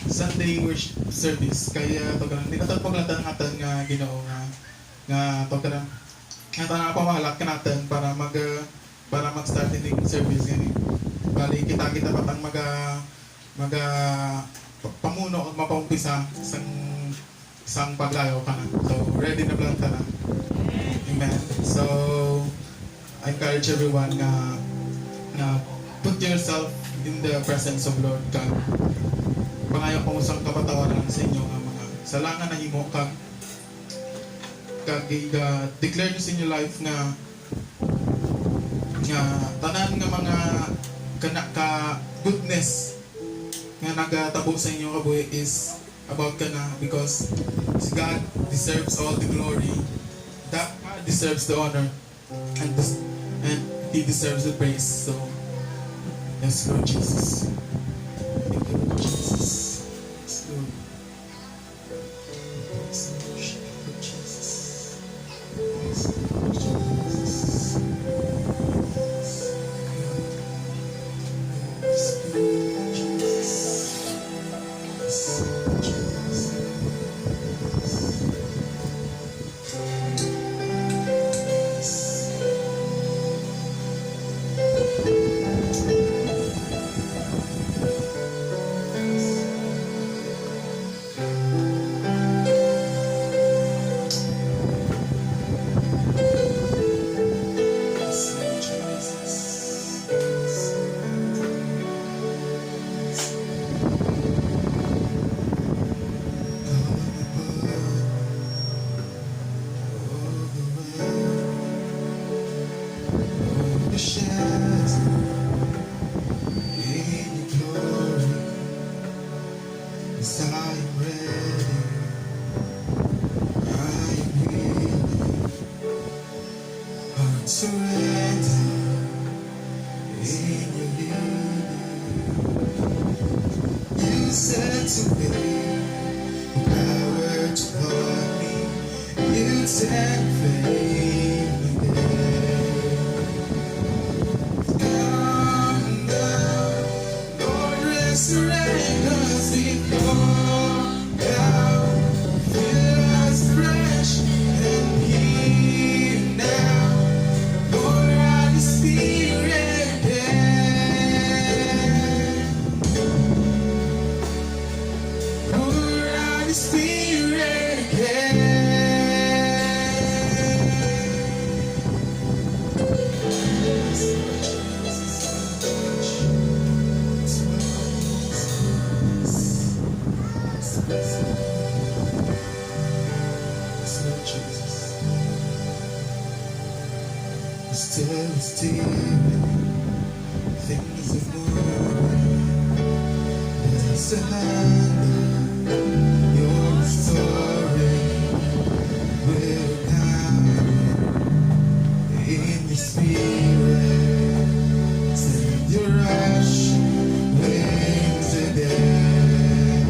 Sunday worship service kaya pagkalang di natin paglatan natin nga Ginoo nga pagkalang nga pamahalat ka natin para mag-start in service yan eh. Bali kita patang maga pamuno at mapaumpisa sang paglayo ka na. So ready na lang ka na. Amen. So I encourage everyone na put yourself in the presence of Lord God. Pangayo kung usang kapatawaran sa inyo nga mga salangan na himo kag declare nyo sa inyo life nga tanan nga mga ka goodness nga nagatabo sa inyo kabuhi is about ka na because God deserves all the glory. That God deserves the honor and He deserves the praise. So yes, Lord Jesus. Thank you, Lord Jesus. Yes, Lord. Yes, Lord Jesus. Yes, Lord Jesus. Yes, Lord Jesus. Yes, Lord Jesus. Surrender in your leading. You said to me, power to call me. You take faith in come now, Lord, resurrect us before now. Fill us fresh and heal now. Still, things are moving. There's a hand you're restoring. We're down in the spirit. Send your rush wings again.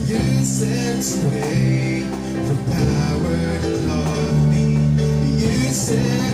You said to wait for power to love me. You said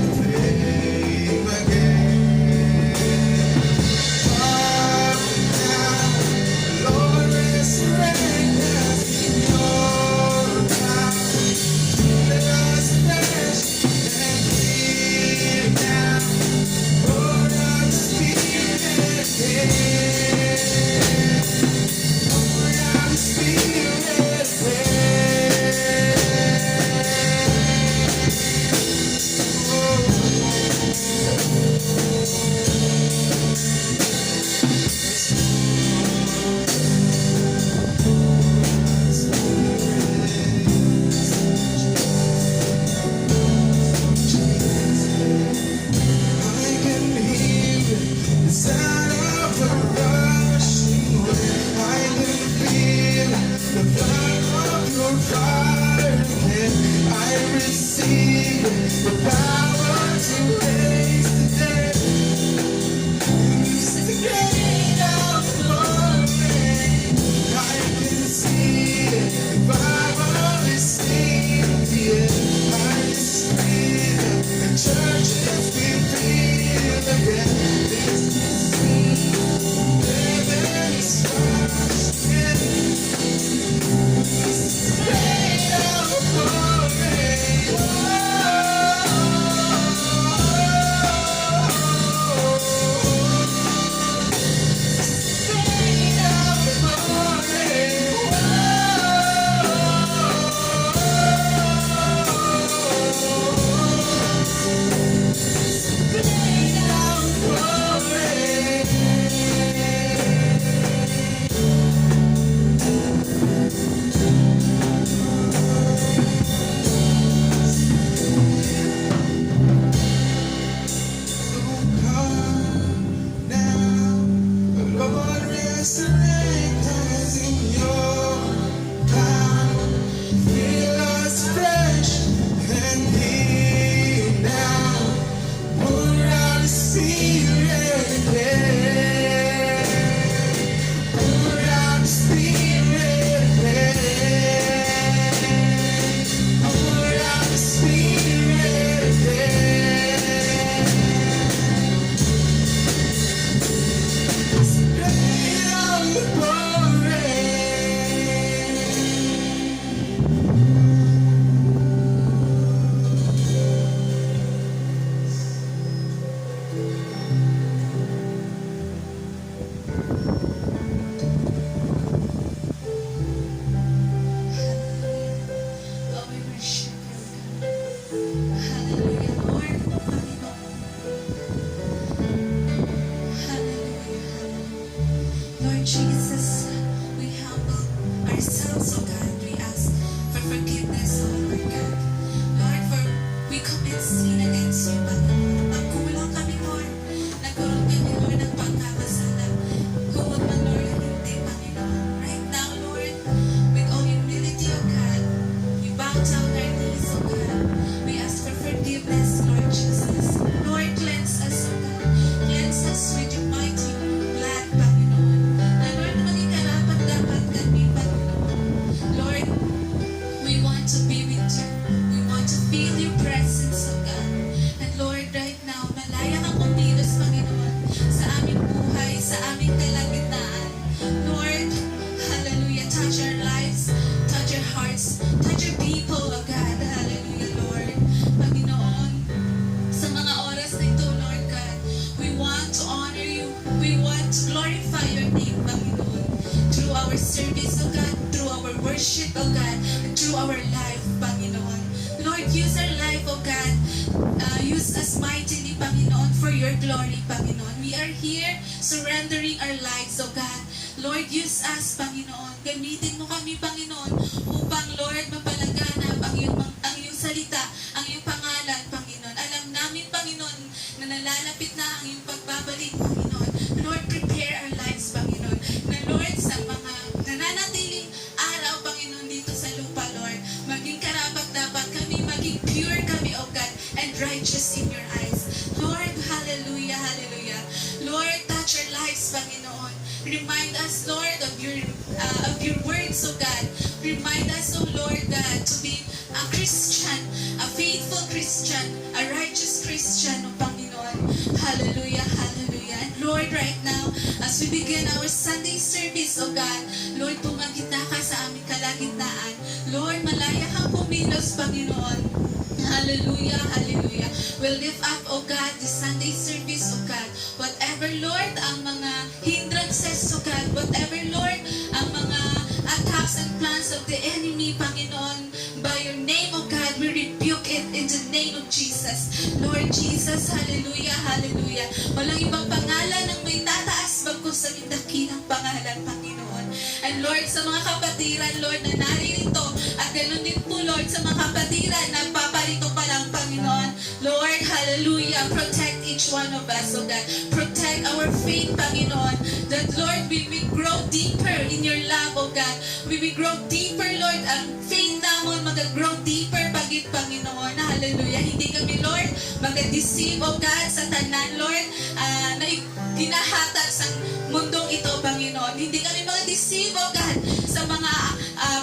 oh, through our service, O God, through our worship, O God, and through our life, Panginoon. Lord, use our life, O God. Use us mightily, Panginoon, for your glory, Panginoon. We are here surrendering our lives, O God. Lord, use us, Panginoon. Gamitin mo kami, Panginoon, upang, Lord, mapalaganap ang iyong salita, ang iyong pangalan, Panginoon. Alam namin, Panginoon, na nalalapit na ang iyong pagbabalik, Panginoon. Lord, prepare our lives, Panginoon. Na, Lord, sa mga nananatiling araw, Panginoon, dito sa lupa, Lord, maging karapat-dapat kami, maging pure kami, O God, and righteous in your eyes. Lord, hallelujah, hallelujah. Lord, touch our lives, Panginoon. Remind us, Lord, of your words, O God. Remind us, O Lord God, to be a Christian, a faithful Christian, a righteous Christian, O Panginoon. Hallelujah, hallelujah. And Lord, right now, as we begin our Sunday service, O God, Lord, pumagitna ka sa aming kalagitnaan. Lord, malaya kang pumilos, Panginoon. Hallelujah, hallelujah. We'll lift up, O God, the Sunday service, O God. Whatever, Lord, ang mga hindrances, O God, whatever, Lord, ang mga attacks and plans of the enemy, Panginoon, by your name, O God, we rebuke it in the name of Jesus. Lord Jesus, hallelujah, hallelujah. Walang ibang pangalan ang may tataas bagkus sa iyong dakilang pangalan, Panginoon. And Lord, sa mga kapatiran, Lord, na naririto, at ganoon din po, Lord, sa mga kapatiran na paparito pa lang, Panginoon. Lord, hallelujah, protect each one of us, O God. Protect our faith, Panginoon. That, Lord, we will grow deeper in your love, O God. We will grow deeper, Lord. Ang faith namon mag-grow deeper pagit, Panginoon. Hallelujah. Hindi kami, Lord, mag-deceive, O God, sa tanan, Lord, na hinahatag sa mundong ito, Panginoon. Hindi kami mag-deceive, O God, sa mga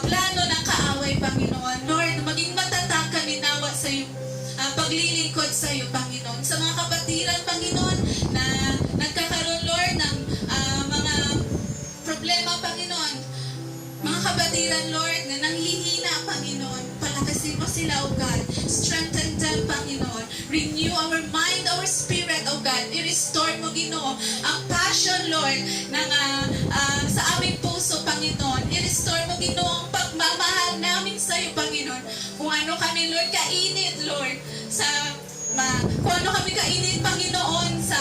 plano ng kaaway, Panginoon. Lord, maging matatag kami nawa sa iyong paglilingkod sa iyo, Panginoon. Sa mga kapatiran, Panginoon, na nagkakaroon, Lord, ng mga problema, Panginoon. Mga kapatiran, Lord, na nanghihina, Panginoon. Palakasin mo sila, O God. Strengthen them, Panginoon. Renew our mind, our spirit, O God. I-restore mo, Ginoo, ang passion, Lord, ng, sa aming puso, Panginoon. I-restore mo, Ginoo, ang pagmamahal namin sa iyo, Panginoon. Kung ano kami, Lord, kainit, Lord, kung ano kami kainit, Panginoon, sa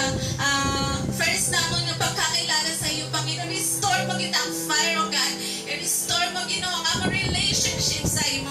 first namon ng pagkakilala sa iyo, Panginoon. Restore mo kita ang fire, O God. I-restore mo, Ginoo, ang relationship sa iyo,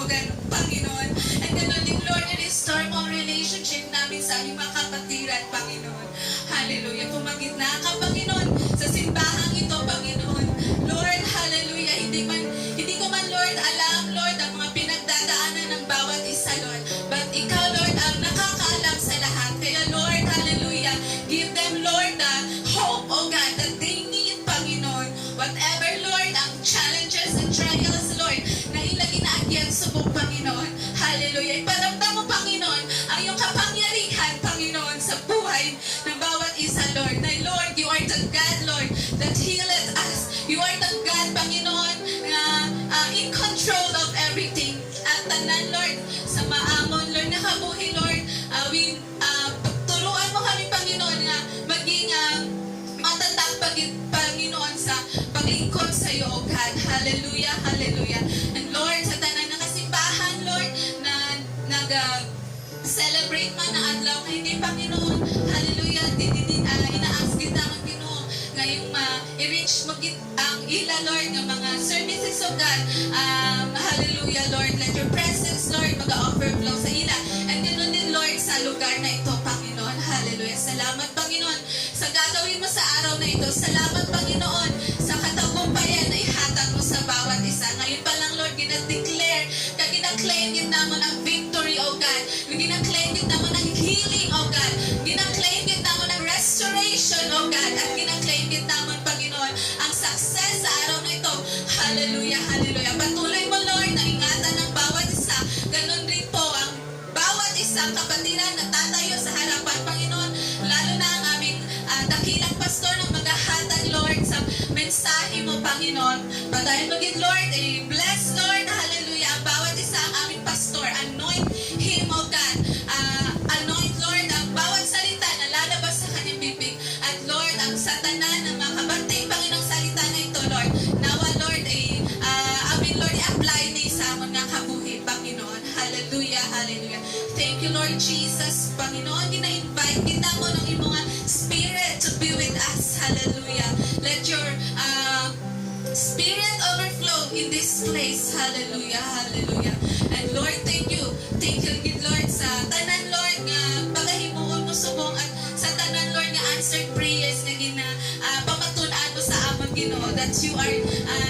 Panginoon. And ganoon din, Lord, i-restore mo ang relationship namin sa aming mga kapatiran, Panginoon. Hallelujah. Pumagitna ka, Panginoon, sa simbahang ito, Panginoon. Lord, hallelujah. Hindi ko man, Lord, alam, Lord, ang mga pinagdadaanan ng bawat isa, Lord. But ikaw, Lord, ang nakakaalam sa lahat. Kaya, Lord, hallelujah. Give them, Lord, the hope, O God, that they need, Panginoon. Whatever, Lord, ang challenges and trials, Lord, na ilagay na agyan subok, Panginoon. Hallelujah. Iparamdam mo, Panginoon, ang iyong kapangyarihan, Panginoon, sa buhay ng bawat isa, Lord. Na, Lord, you are the God, Lord, that healeth us. You are the God, Panginoon, na in control of everything. At tanan, Lord, sa maamon, Lord, na kabuhi, Lord, turuan mo kami, Panginoon, nga maging matatag, Panginoon, sa paglingkod sa iyo, O God. Hallelujah, hallelujah. And Lord, sa tanan ng kasimbahan, Lord, na celebrate man na adlaw na hindi, Panginoon. Hallelujah. Ina-ask kita, Panginoon, ngayong i-reach mo ang ila, Lord, ng mga services, O God. Hallelujah, Lord. Let your presence, Lord, mag-overflow sa ila. And ganoon din, Lord, sa lugar na ito, Panginoon. Hallelujah. Salamat, Panginoon, sa gagawin mo sa araw na ito. Salamat, Panginoon, sa katagumpayan na ihatag mo sa bawat isa. Ngayon pa lang, Lord, ginadeclare, ginaclaim din naman ang victory, O God. Ginaclaim din naman ang healing, O God. Ginaclaim din naman ang restoration, O God. At ginaclaim din naman, Panginoon, ang success sa araw na ito. Hallelujah, hallelujah. Patuloy mo, Lord, na ingatan ng bawat isa. Ganon rin po ang bawat isang kapatiran na tatayo sa harapan, Panginoon. Lalo na ang aming dakilang pastor na maghahatag, Lord, sa mensahe mo, Panginoon. Patayin mo gid, Lord, bless, Lord, hallelujah, ang bawat isa ang aming pastor. Anoint him, O God. Anoint, Lord, ang bawat salita na lalabas sa kanyang bibig. At Lord, ang satanan ng mga kabantay, Panginoong salita na ito, Lord. Nawa, Lord, Hallelujah, hallelujah. Thank you, Lord Jesus. Panginoon, gina-invite kita mo ng imong spirit to be with us. Hallelujah. Let your spirit overflow in this place. Hallelujah, hallelujah. And Lord, thank you. Thank you, good Lord, sa tanan, Lord, nga pagahimuon mo subong at sa tanan, Lord, nga answered prayers nga pamatun-an mo sa amang Ginoo that you are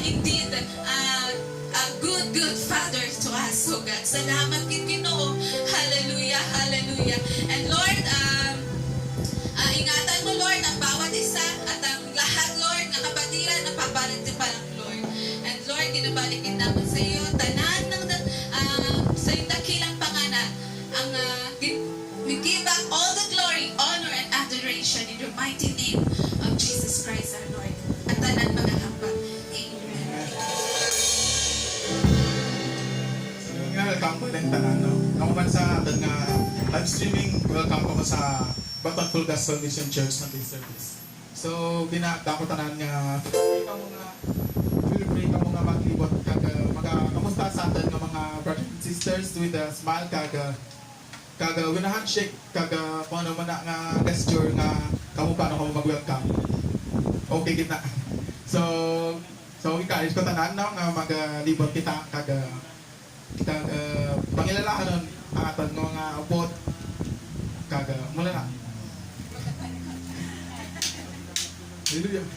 indeed a good Father to us, oh God. Salamat kay Ginoo. Hallelujah, hallelujah. And Lord, ingatan mo, Lord, ang bawat isa at ang lahat, Lord, na kapatiran na pabalit pa lang, Lord. And Lord, ginabalikin namin sa iyo, tanan ng sa iyong dakilang pangalan. We give back all the glory, honor, and adoration in your mighty name of Jesus Christ, our Lord. At tanan mga hambang. Amen. So, nga, welcome po din tanan, no? Ako man sa atin nga live streaming, welcome po mo sa Baton Full Gospel Mission Church na this service. So, ginadako tanan nga, feel free ka mo nga maglibot, kamusta sa atin nga mga brothers and sisters with a smile, with a handshake, kung ano man na nga gesture nga, kamu paano ka mo mag-welcome. Okay, kita. So ikalis ko tanan no nga maglibot kita pangilalahanon ang aton mga upot mula na. Hallelujah.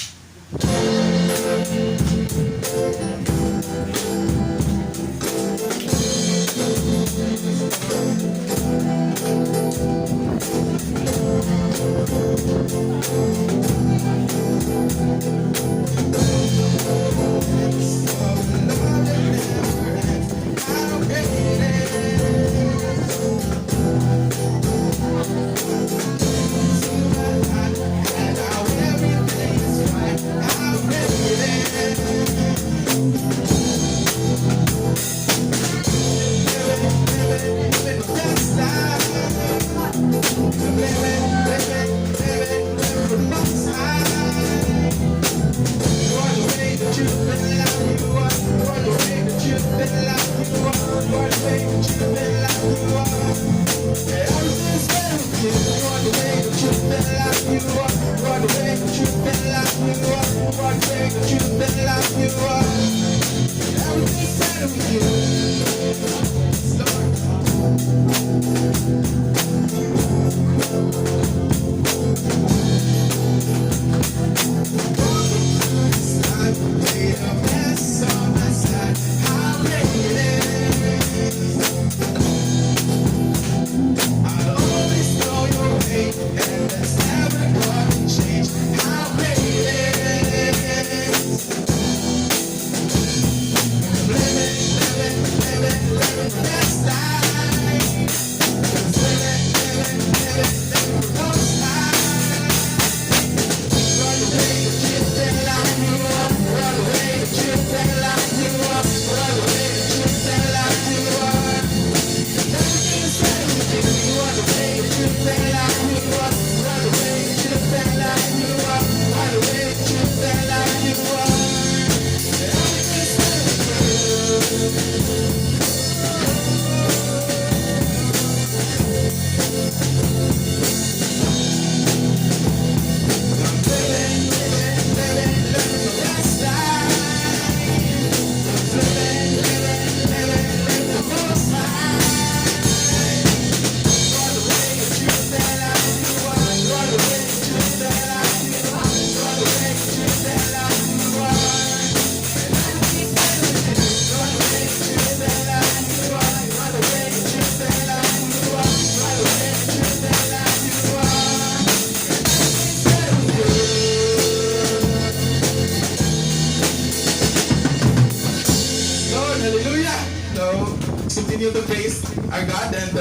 continue to praise our God and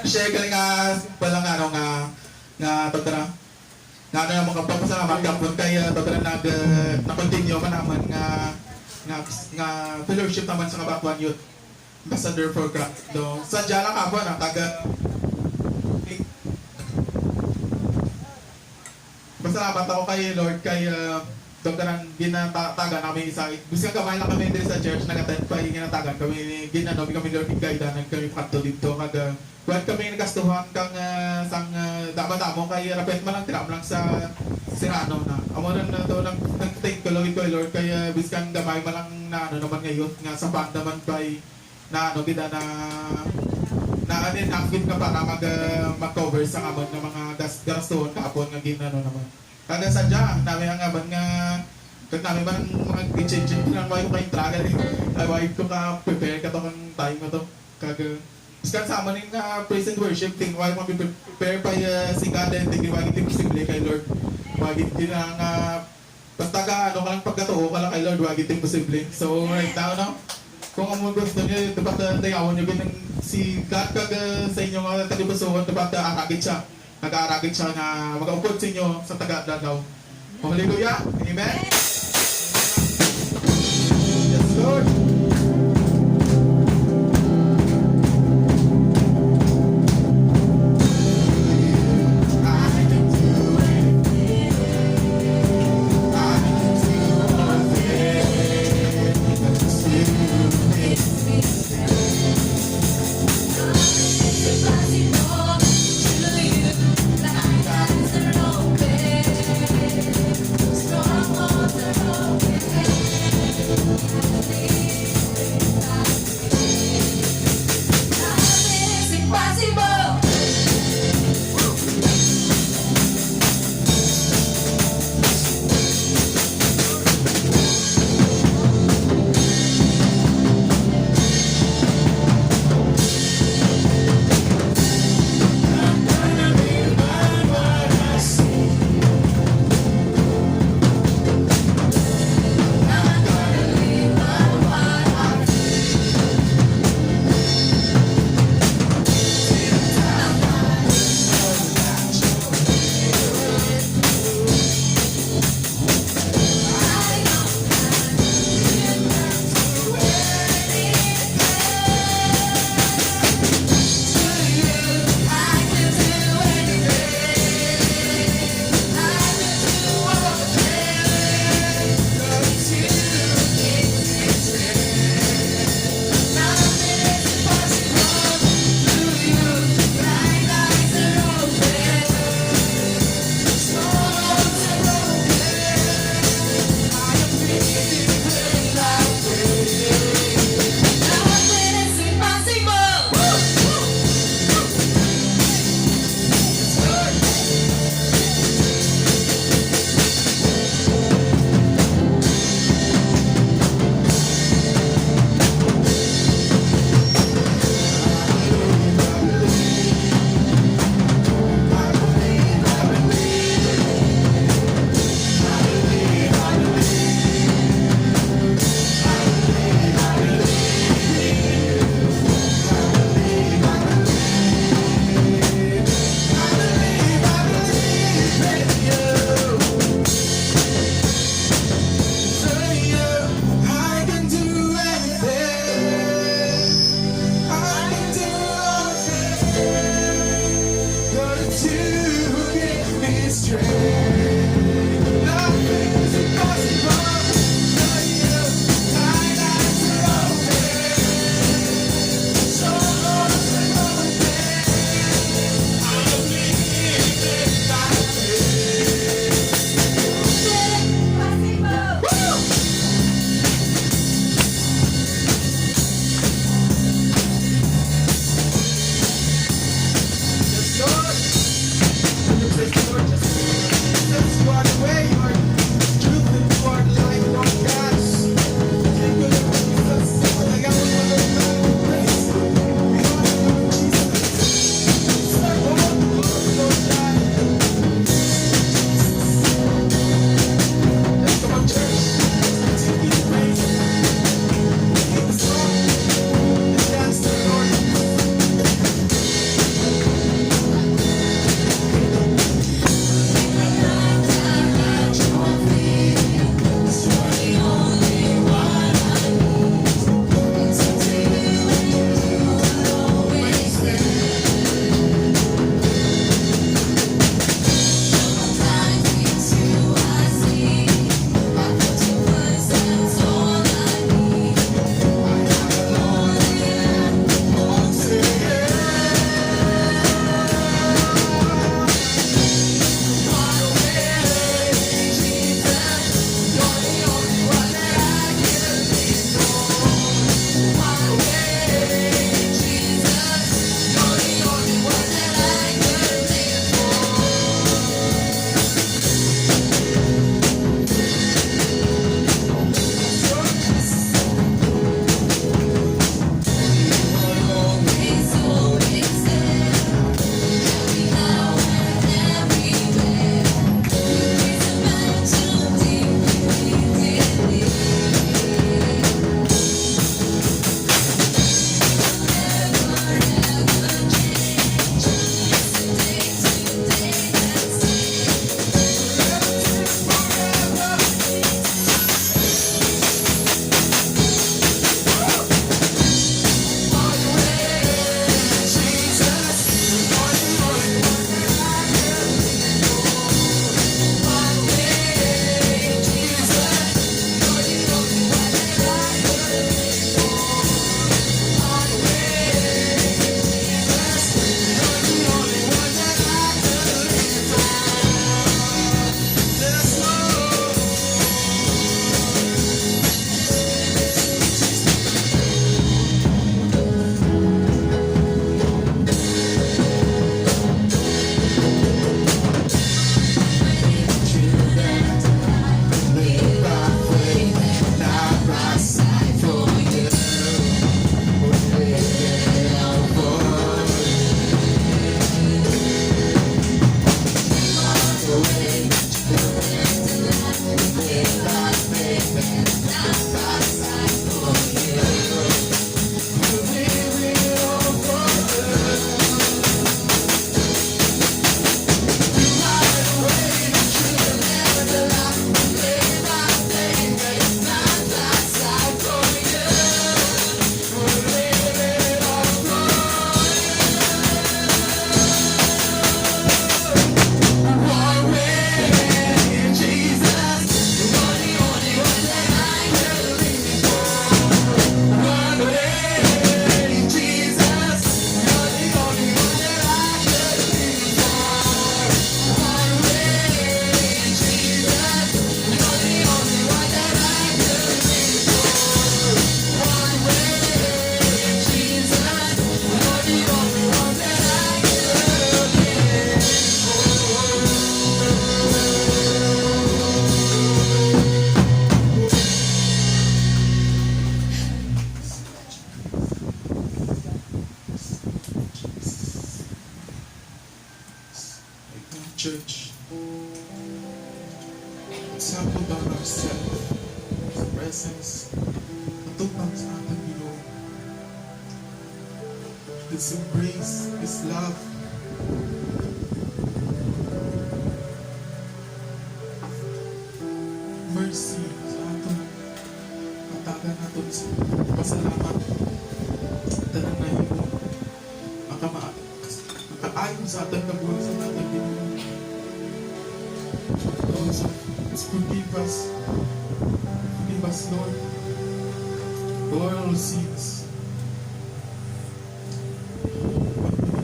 share ka nga palang nga totara nga makapagpasalamat kapon kay totara na-continue man naman nga fellowship naman sa Kabakuan Youth Ambassador for Christ. So, sadya lang ako na pasalamat ako kay Lord kay Dagdaran ginatagan namin isa. Gusto ka gamay lang kami dito sa church, nag-attend pa ginatagan kami ginano kami Lord guide nag kami kanto dito kada buwan kami nagastuhan kang sang dama-damo kay rapet man lang tiram lang sa Sirano na. Amo na to nag-thank ko Lord kay biskan gamay man lang na ano naman ngayon nga sa banda man kay na ano gida na anin akit ka para mag-cover sa amon ng mga gastuhan kapon nga ginano naman. Kada sadya, namin ang aban nga kag namin man mga i-change lang mo yung kayo tragal ay wait ko ka prepare ka to kang time mo to kag iskan sa amin nga praise and worship thing why mo prepare pa si God and think wag iti posible kay Lord wag iti lang basta ka ano ka lang pagkatuo ka lang kay Lord wag iti posible so right now no kung ang gusto niyo dapat tayawon niyo bin si God kag sa inyo mga tagibusuhan dapat aragit siya nag-aaragit siya na mag-upod sa inyo sa taga-dadaw. Hallelujah! Amen! Yes, Lord! Strong on the church. Let's humble down ourselves in His presence. Matupang sa ating Ginoo. Let's embrace His love. Mercy sa aton. Matagan natin sa pasalamat. Tanang na imo. Makaayon sa ating kabuhay sa ating Ginoo. Also, forgive us. Forgive us, Lord. For all our sins.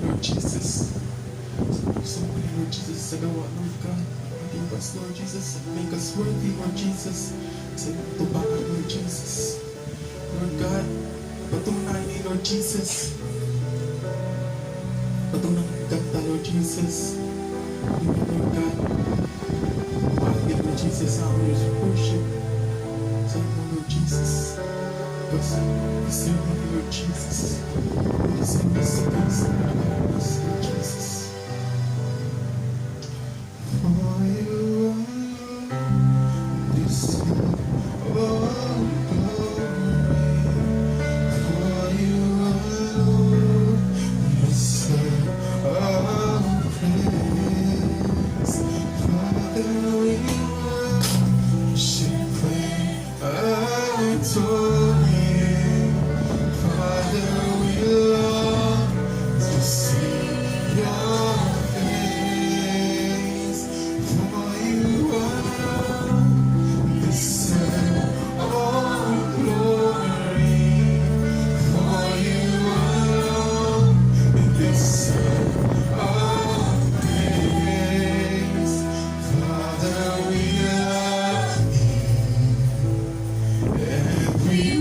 Lord Jesus. So many, Lord Jesus, sa gawa, Lord God. Forgive us, Lord Jesus. Make us worthy, Lord Jesus. Sa iyong tubangan, Lord Jesus. Lord God, patunay ni Lord Jesus. Patunay ng kanta, Lord Jesus. Lord God, pagkakit, Lord Jesus, sa aming worship. Sa iyong, Lord Jesus. Because we serve you, Lord Jesus. We deserve this grace and us, Lord Jesus. For you alone deserve all glory. For you alone deserve all praise. Father, we worship and adore you. Father, we long to see your face. For you alone deserve all glory. For you alone deserve all praise. Father, we love you and we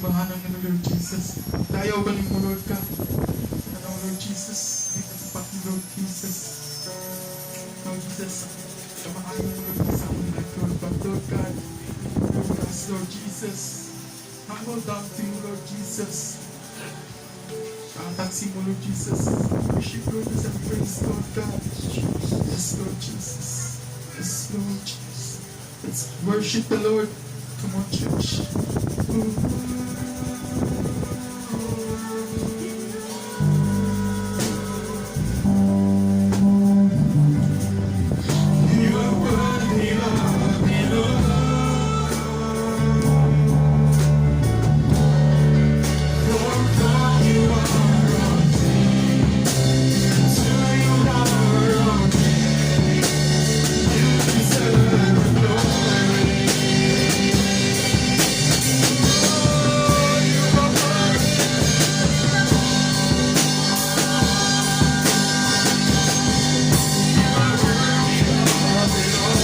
Bahanan ka na, Lord Jesus. Tayaw ka mo, Lord ka. Ano, Lord Jesus. Di ka tapat mo, Lord Jesus. Lord Jesus. Samahan mo, Lord Jesus. Sa amin life, Lord God. Lord God. Lord us, Lord Jesus. Humble down to you, Lord Jesus. Taxi mo, Lord Jesus. Worship, Lord, as I praise, Lord God. Yes, Lord Jesus. Yes, Lord Jesus. Let's worship the Lord. Come on, church. You are worthy, Lord. Lord God, you are royalty. To you are royalty. You deserve the glory. Oh, you are worthy. You are worthy of it all.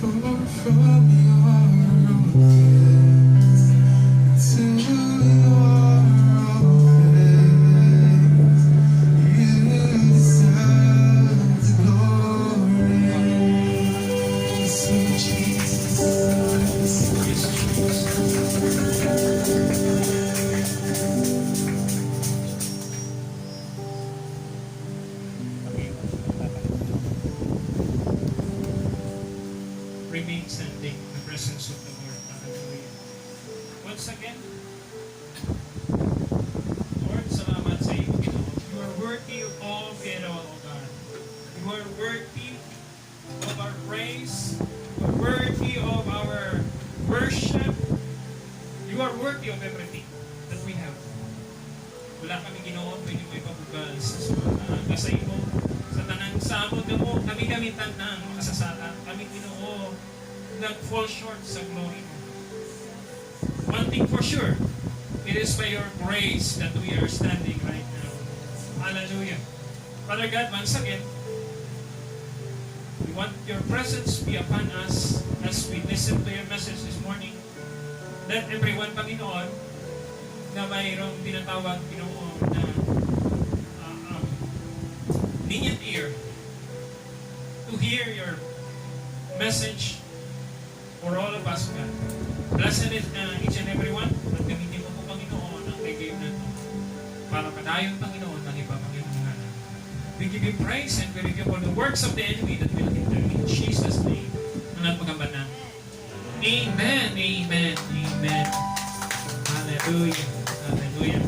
Lord God, you are royalty. To you are royalty. You deserve the glory. Remain standing in the presence of the Lord. Hallelujah. Once again, Lord, salamat sa iyo, Ginoo. You are worthy of it all, O God. You are worthy of our praise. You are worthy of our worship. You are worthy of everything that we have. Wala kami, Ginoo, pwede mo ipabugal sa imo. Sa tanang samod na mo, kami gamitan ng makasasala. Kami, Ginoo, nag-fall short sa glory mo. One thing for sure, it is by your grace that we are standing right now. Hallelujah. Father God, once again, we want your presence be upon us as we listen to your message this morning. Let everyone, Panginoon, na mayroong tinatawag, Panginoon, na lenient ear to hear your message for all of us, God. Blessed is each and every one at gamitin mo po, Panginoon, ang kay na ito para padayon, Panginoon, ng iba, Panginoon. We give you praise and we review all the works of the enemy that will hinder in Jesus' name. Ang nagpagamban na. Amen, amen, amen. Hallelujah, hallelujah.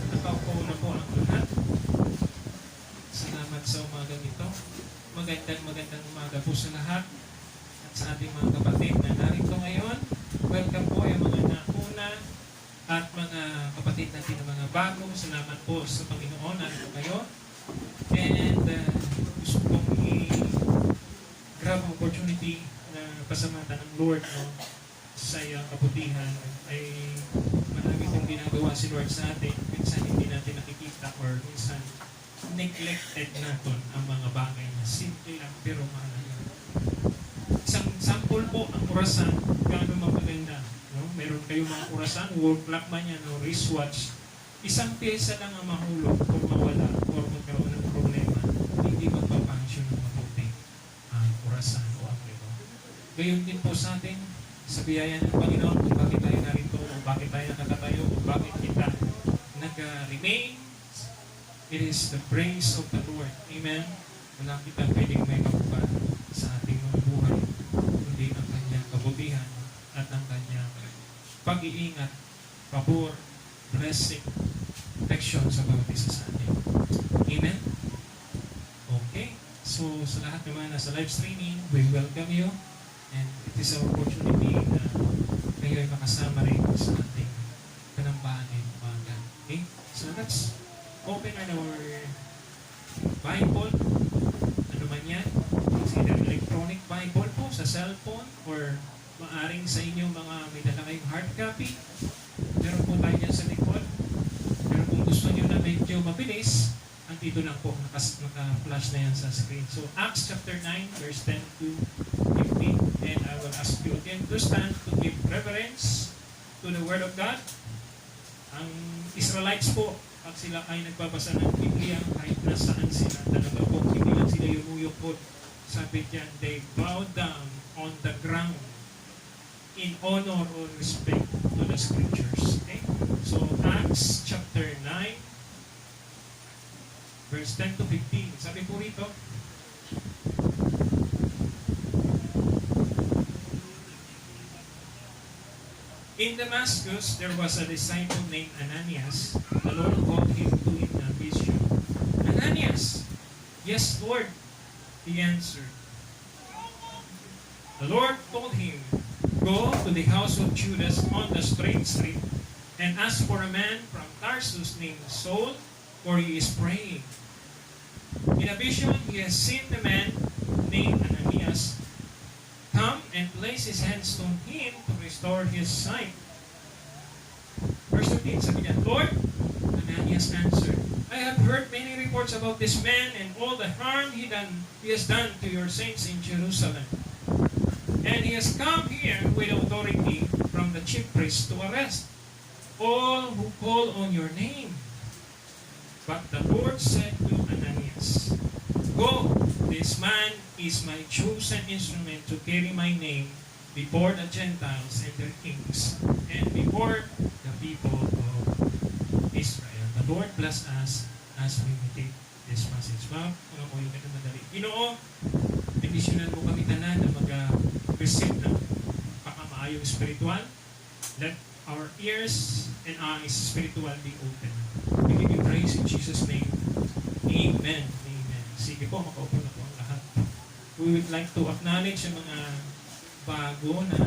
Nakaupo na po ang lahat. Salamat sa umaga nito. Magandang umaga po. po sa lahat at sa ating mga kapatid na narito ngayon. Welcome po yung mga nauna at mga kapatid natin na mga bago. Salamat po sa Panginoon. Narito kayo. And gusto kong i-grab ang opportunity na pasamatan ng Lord, no, sa iyong kabutihan. Ay marami pong ginagawa si Lord sa atin. Minsan hindi natin nakikita or minsan neglected natin ang mga bagay na simple lang pero mahalaga. Isang sample po ang orasan, gaano magaganda. No? Meron kayong mga orasan, wall clock man yan, o wristwatch. Isang pyesa lang ang mahulog kung mawala o magkaroon ng problema, hindi magpapansyon ng mabuti ang orasan o ang relo. Gayon din po sa atin, sa biyaya ng Panginoon, kung bakit tayo narito, o bakit tayo nakakatayo, o bakit kita nag-remain. It is the grace of the Lord. Amen? Wala kita pwedeng may mabuka sa ating mga buhay, kundi ang kanyang kabutihan at ang kanyang pag-iingat, pabor, blessing, protection sa bawat isa sa atin. Amen? Okay. So, sa lahat naman na sa live streaming, we welcome you. And it is our opportunity na kayo ay makasama rin sa ating panambahan ngayong umaga. Okay? So, let's open our Bible. Ano man yan? It's either electronic Bible po sa cellphone or maaring sa inyong mga may dala kayong hard copy. Meron po tayo dyan sa likod. Pero kung gusto nyo na medyo mabilis, andito lang po, naka-flash na yan sa screen. So, Acts chapter 9, verse 10 to 15. And I will ask you again to stand to give reverence to the Word of God. Ang Israelites po, pag sila ay nagbabasa ng Biblia, kahit nasaan sila, talaga po, hindi lang sila yumuyukod. Sabi diyan, they bow down on the ground in honor or respect to the Scriptures. Okay? So, Acts chapter 9, verse 10 to 15. Sabi po rito, in Damascus, there was a disciple named Ananias. The Lord called him to him in a vision. Ananias! Yes, Lord, he answered. The Lord told him, go to the house of Judas on the straight street and ask for a man from Tarsus named Saul, for he is praying. In a vision, he has seen the man named Ananias come and place his hands on him to restore his sight. Verse 15, sabi niya, Lord, Ananias answered, I have heard many reports about this man and all the harm he has done to your saints in Jerusalem. And he has come here with authority from the chief priest to arrest all who call on your name. But the Lord said to Ananias, go, this man is my chosen instrument to carry my name before the Gentiles and their kings, and before the people of Israel. The Lord bless us as we meditate this message. Mga po yung madali. Ginoo, additional mo kami tanan na mag-receive ng pakamaayong spiritual. Let our ears and eyes spiritual be open. We give you praise in Jesus' name. Amen. Amen. Sige po, makaupo na po ang lahat. We would like to acknowledge yung mga bago na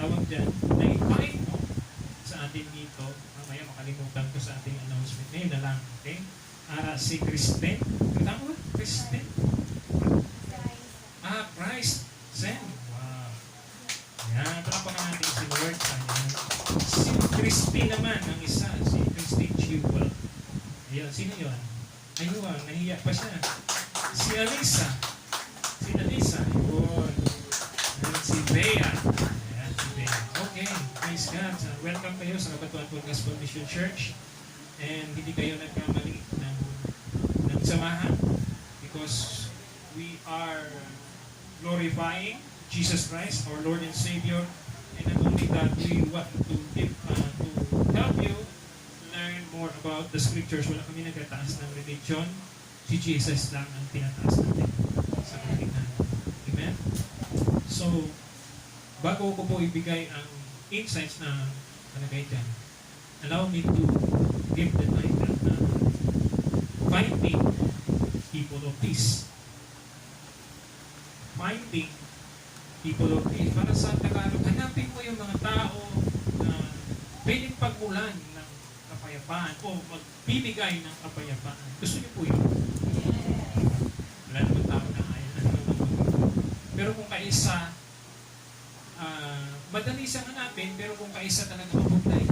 tawag dyan, na-invite mo sa atin dito. Mamaya makalimutan ko sa ating announcement. Ngayon na lang, okay? Si Kristen. Tama ba? Kristen? Christ. Sen. Wow. Yan, talapakan natin si Lord. Si Christy naman, ang isa. Si Christy Jewel. Ayan, sino yun? Ayun, nahiya pa siya. Si Alisa. Si Alisa. Yun. Si Bea. Ayan, si Bea. Okay, praise God. So, welcome kayo sa Kabatuan po Gospel Mission Church. And hindi kayo nagkamali ng samahan because we are glorifying Jesus Christ, our Lord and Savior. And not only that, we want to help you learn more about the Scriptures. Wala kami nagtataas ng religion. Si Jesus lang ang tinataas natin sa kanilang. Amen? So, bago ko po ibigay ang insights na nalagay dyan, allow me to give the title na Finding People of Peace. finding people of peace. Para sa Tagalog, hanapin mo yung mga tao na pwedeng pagmulan ng kapayapaan o magbibigay ng kapayapaan. Gusto niyo po yun? Wala naman tao na ayaw na naman. Pero kung kaisa, madali siyang hanapin, pero kung kaisa talaga mabuklay.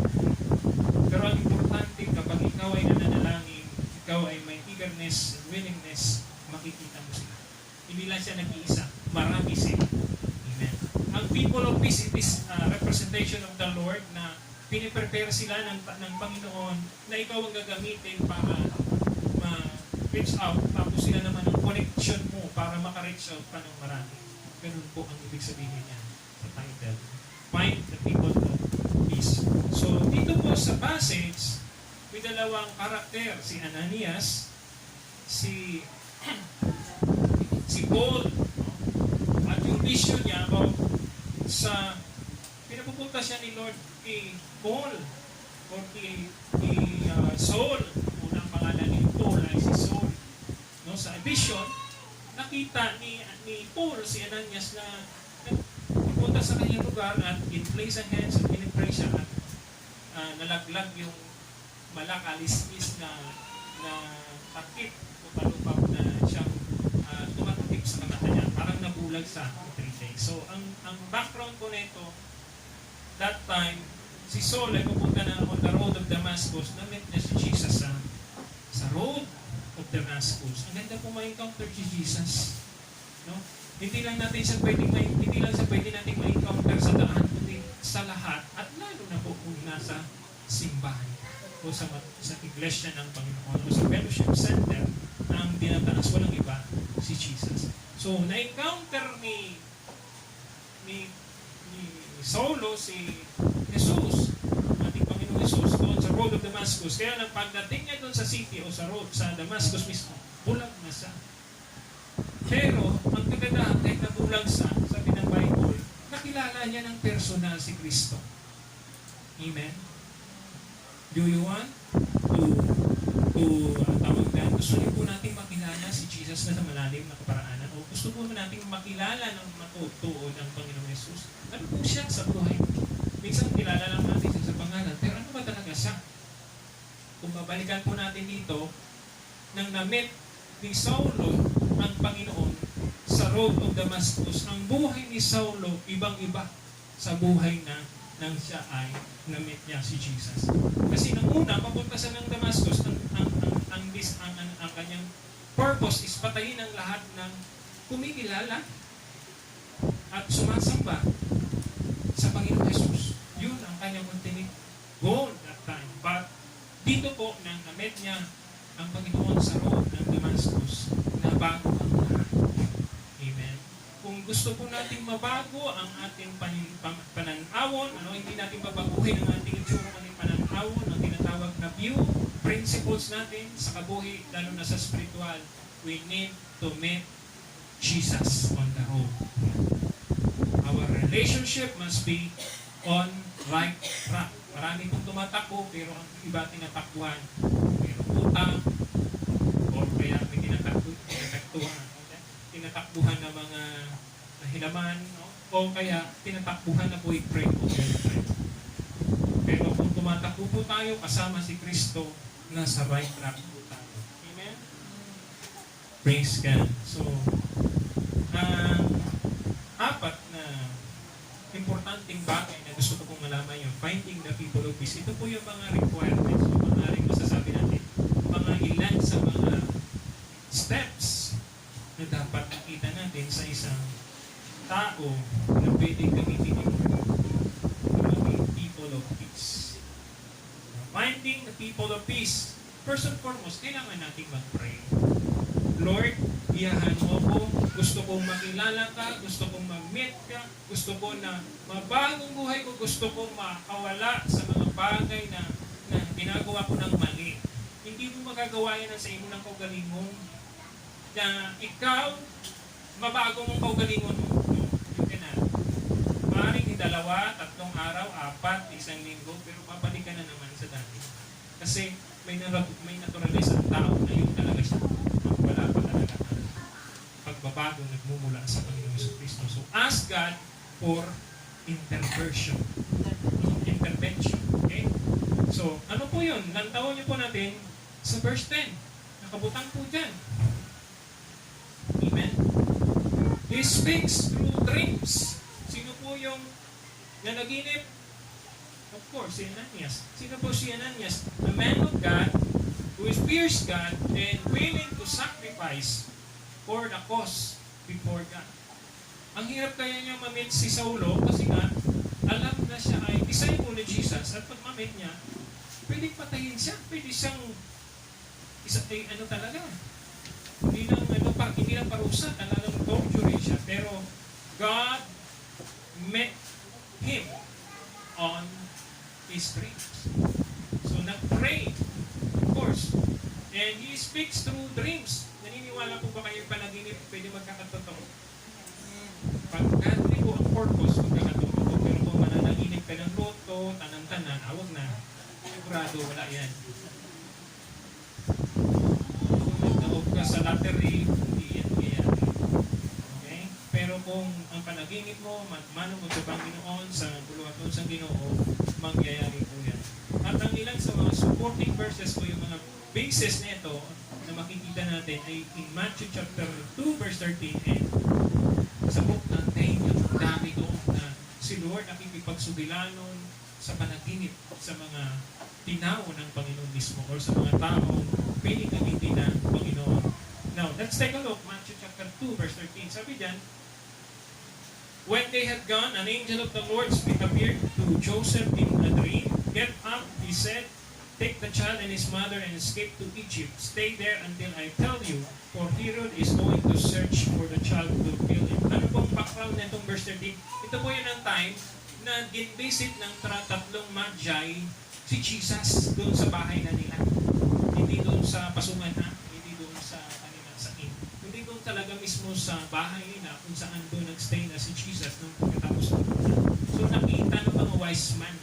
Pero ang importante, kapag ikaw ay nananalangin, ikaw ay may eagerness and willingness, makikita mo sila. Hindi lang siya nag-iisa, marami sila. Amen. Ang people of peace, it is representation of the Lord na piniprepare sila ng Panginoon na ikaw ang gagamitin para ma-reach out. Tapos sila naman ang connection mo para maka-reach out pa ng marami. Ganun po ang ibig sabihin niya sa title. Find the people of peace. So, dito po sa passage, may dalawang karakter, si Ananias, si Paul, at yung vision niya about sa pinapupunta siya ni Lord kay Paul or kay Saul. Unang pangalan ni Paul ay si Saul. No, sa vision, nakita ni Paul si Ananias na pupunta sa kanyang lugar at in-place ang hands at in-pray siya at nalaglag yung malakalismis na takip o palupaw na siyang tumatakip sa kamatayan. Parang nabulag sa 3 days. So, ang background ko nito, that time, si Saul ay pupunta na on the road of Damascus. Na-meet niya si Jesus sa road of Damascus. Ang ganda po ma-encounter si Jesus. No? Hindi lang siya pwede nating ma-encounter sa daan, kundi sa lahat. At lalo na po kung nasa simbahan o sa iglesia ng Panginoon o sa fellowship center na ang dinataas, walang iba, si Jesus. So, na-encounter ni Saulo si Jesus, ating Panginoon Jesus, doon sa road of Damascus. Kaya nang pagdating niya doon sa city o sa road, sa Damascus mismo, bulag na siya. Pero, ang kagandahan, kahit nabulag siya, sabi ng Bible, nakilala niya ng personal si Kristo. Amen? Do you want tawag na, gusto niyo po natin makilala si Jesus na sa malalim na kaparaanan o gusto po natin makilala ng matutuo ng Panginoon Jesus? Ano po siya sa buhay? Minsan kilala lang natin siya sa pangalan, pero ano ba talaga siya? Kung babalikan po natin dito, nang na-meet ni Saulo ang Panginoon sa road of Damascus, ang buhay ni Saulo ibang-iba sa buhay na nang siya ay na-meet niya si Jesus. Kasi nang una, papunta sa ng Damascus, ang kanyang purpose is patayin ang lahat ng kumikilala at sumasamba sa Panginoon Jesus. Yun ang kanyang ultimate goal that time. But dito po, nang na-meet niya ang Panginoon sa road ng Damascus, nabago ang lahat. Amen. Kung gusto po nating mabago ang ating pananawon, hindi natin babaguhin ang ating itsura ng pananawon, ang tinatawag na view, principles natin sa kabuhi, lalo na sa spiritual, we need to meet Jesus on the road. Our relationship must be on right track. Marami pong tumatakbo, pero ang iba tinatakbuhan. Pero utang, o kaya may tinatakbuhan ng mga hilaman, no? O kaya tinatakbuhan na boyfriend o girlfriend. Pero kung tumatakbo po tayo kasama si Kristo, nasa right track po tayo. Amen? Praise God. So, apat na importanteng bagay na gusto ko pong malaman yung finding the people of peace. Ito po yung mga requirements o maaaring masasabi natin, mga ilan sa mga steps na dapat nakita natin sa isang tao na pwedeng gamitin yung mga people of peace. Finding the people of peace. First and foremost, kailangan natin mag-pray. Lord, iyahan mo ko, gusto kong makilala ka, gusto kong mag-meet ka, gusto ko na mabagong buhay ko, gusto kong makawala sa mga bagay na ginagawa ko ng mali. Hindi mo magagawa yan sa imo ng kaugalingon na ikaw, mabago mong kaugalingon mo. Yun na. Maaaring 2, 3 araw, 4, 1 linggo, pero babalik ka na naman sa dati. Kasi may naturalize ang tao na yun talaga siya. Wala pa talaga ang pagbabagong nagmumula sa Panginoong Kristo. So ask God for intervention. Okay? So, ano po yun? Lantawan niyo po natin sa verse 10. Nakabutang po dyan. Amen? He speaks through dreams. Sino po yung nanaginip? Of course, si Ananias. Sino po si Ananias? A man of God who fears God and willing to sacrifice for the cause before God. Ang hirap kaya niya ma-meet si Saulo kasi nga, alam na siya ay disciple ni Jesus at pag ma-meet niya, pwedeng patayin siya, pwede siyang ano talaga. Hindi lang parusa, talagang torture siya. Pero God met him on his dreams. So nag-pray, of course. And he speaks through dreams. Naniniwala po ba kayo panaginip pwede magkakatotoo? Pag godly po ang purpose, magkakatotoo. Pero kung mananaginip ka ng loto, tanan-tanan, awag na. Sigurado, wala yan. Kung nagtaog ka sa lottery, hindi yan mangyayari. Okay? Pero kung ang panaginip mo, manong mo sa Panginoon, sa buluhaton sa Ginoo, mangyayari po yan. At ang ilan sa mga supporting verses o yung mga basis nito na makikita natin ay in Matthew chapter 2 verse 13 and sa book ng Daniel, dami doon na si Lord nakikipagsubilanon sa panaginip sa mga tinaw ng Panginoon mismo or sa mga taong piling gamitin ng Panginoon. Now, let's take a look. Matthew chapter 2 verse 13. Sabi dyan, when they had gone, an angel of the Lord appeared to Joseph in a dream. Get up, he said, take the child and his mother and escape to Egypt. Stay there until I tell you, for Herod is going to search for the child to kill him. Ano pong background na itong verse 13? Ito po yun ang time na gin-visit ng tatlong magi si Jesus doon sa bahay na nila. Hindi doon sa pasungan na, hindi doon sa kanilang sakin. Hindi doon talaga mismo sa bahay nila kung saan doon nagstay na si Jesus nung pagkatapos ng So nakita ng mga wise man.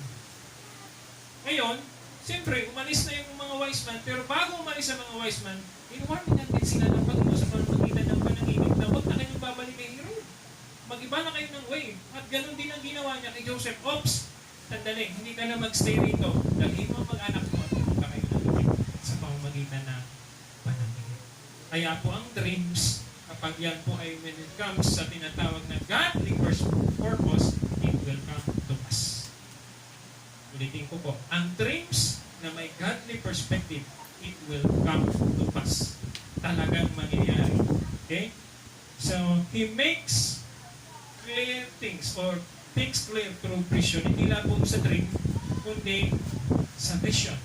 Ngayon, siyempre, umalis na yung mga wise man, pero bago umalis ang mga wise man, in-warning natin sila ng Panginoon sa pamamagitan ng panaginip na huwag na kayong babalik kay Herod. Mag-iba na kayo ng way. At ganun din ang ginawa niya kay Joseph. Oops! Sandali, hindi ka na mag-stay rito. Dalhin mo ang mag-anak mo at pumunta kayo ng Egypt sa pamamagitan ng panaginip. Kaya po ang dreams, kapag yan po ay when it comes sa tinatawag na godly purpose, it will come to pass. Ulitin ko po, ang dreams na may godly perspective, it will come to pass. Talagang mangyayari. Okay? So, He makes clear things or things clear through vision. Hindi lang po sa dream, kundi sa vision.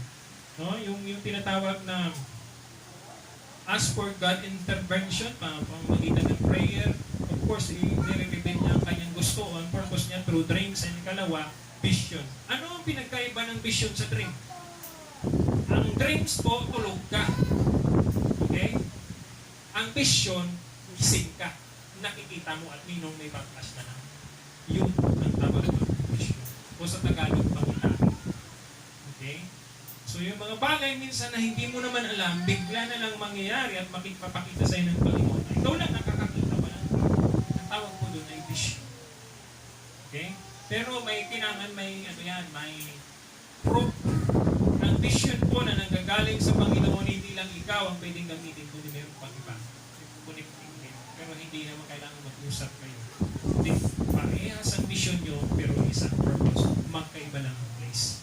No? Yung tinatawag na ask for God intervention, pamamagitan ng prayer. Of course, i-reveal niya ang kanyang gusto o ang purpose niya through dreams. And ikalawa, vision. Ano ang pinagkaiba ng vision sa dream? Ang dreams po, tulog ka. Okay? Ang vision, gising ka. Nakikita mo at minong may bangkas na lang. Yun ang tawag ng vision. O sa Tagalog, pangitain. Okay? So yung mga bagay minsan na hindi mo naman alam, bigla na lang mangyayari at makipapakita sa iyo ng Panginoon. Ikaw lang nakakakita pa lang. Ang tawag mo doon ay vision. Okay? Pero may kinangan, may proof ng vision po na nanggagaling sa Panginoon, hindi lang ikaw ang pwedeng gamitin, kundi meron pang iba. Pero hindi naman kailangan mag-usap kayo. Hindi, parehas ang vision nyo, pero isang purpose. Magkaiba lang ang place.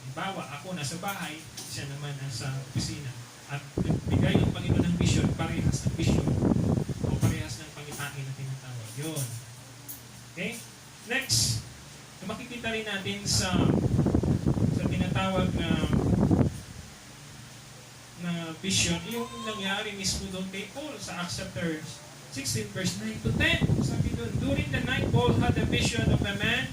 Halimbawa, ako nasa bahay, siya naman nasa opisina. At bigay ng Panginoon ng vision, parehas ng vision o parehas ng pangitain na tinatawag. Yun. Okay? Next, makikita rin natin sa tinatawag na vision, yung nangyari mismo doon kay Paul sa Acts chapter 16 verse 9 to 10. Sabi doon, during the night Paul had a vision of a man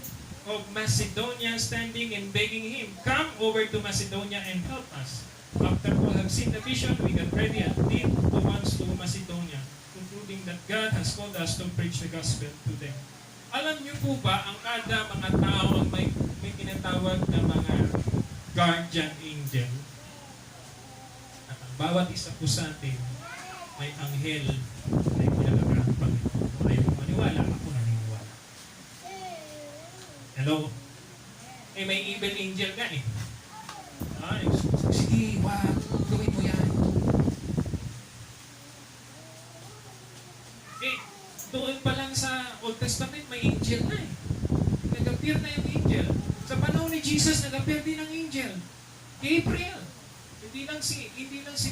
of Macedonia standing and begging him, come over to Macedonia and help us. After Paul had seen the vision, we got ready and did to once to Macedonia, concluding that God has called us to preach the gospel to them. Alam niyo po ba, ang kada mga tao may tinatawag na mga guardian angel. At ang bawat isa po sa atin may anghel na pinalagaan angel ka eh. Ay, sige, wag, gawin mo yan. Eh, doon pa lang sa Old Testament, may angel na eh. Nag-appear na yung angel. Sa panahon ni Jesus, nag-appear din ang angel. Gabriel. Hindi lang si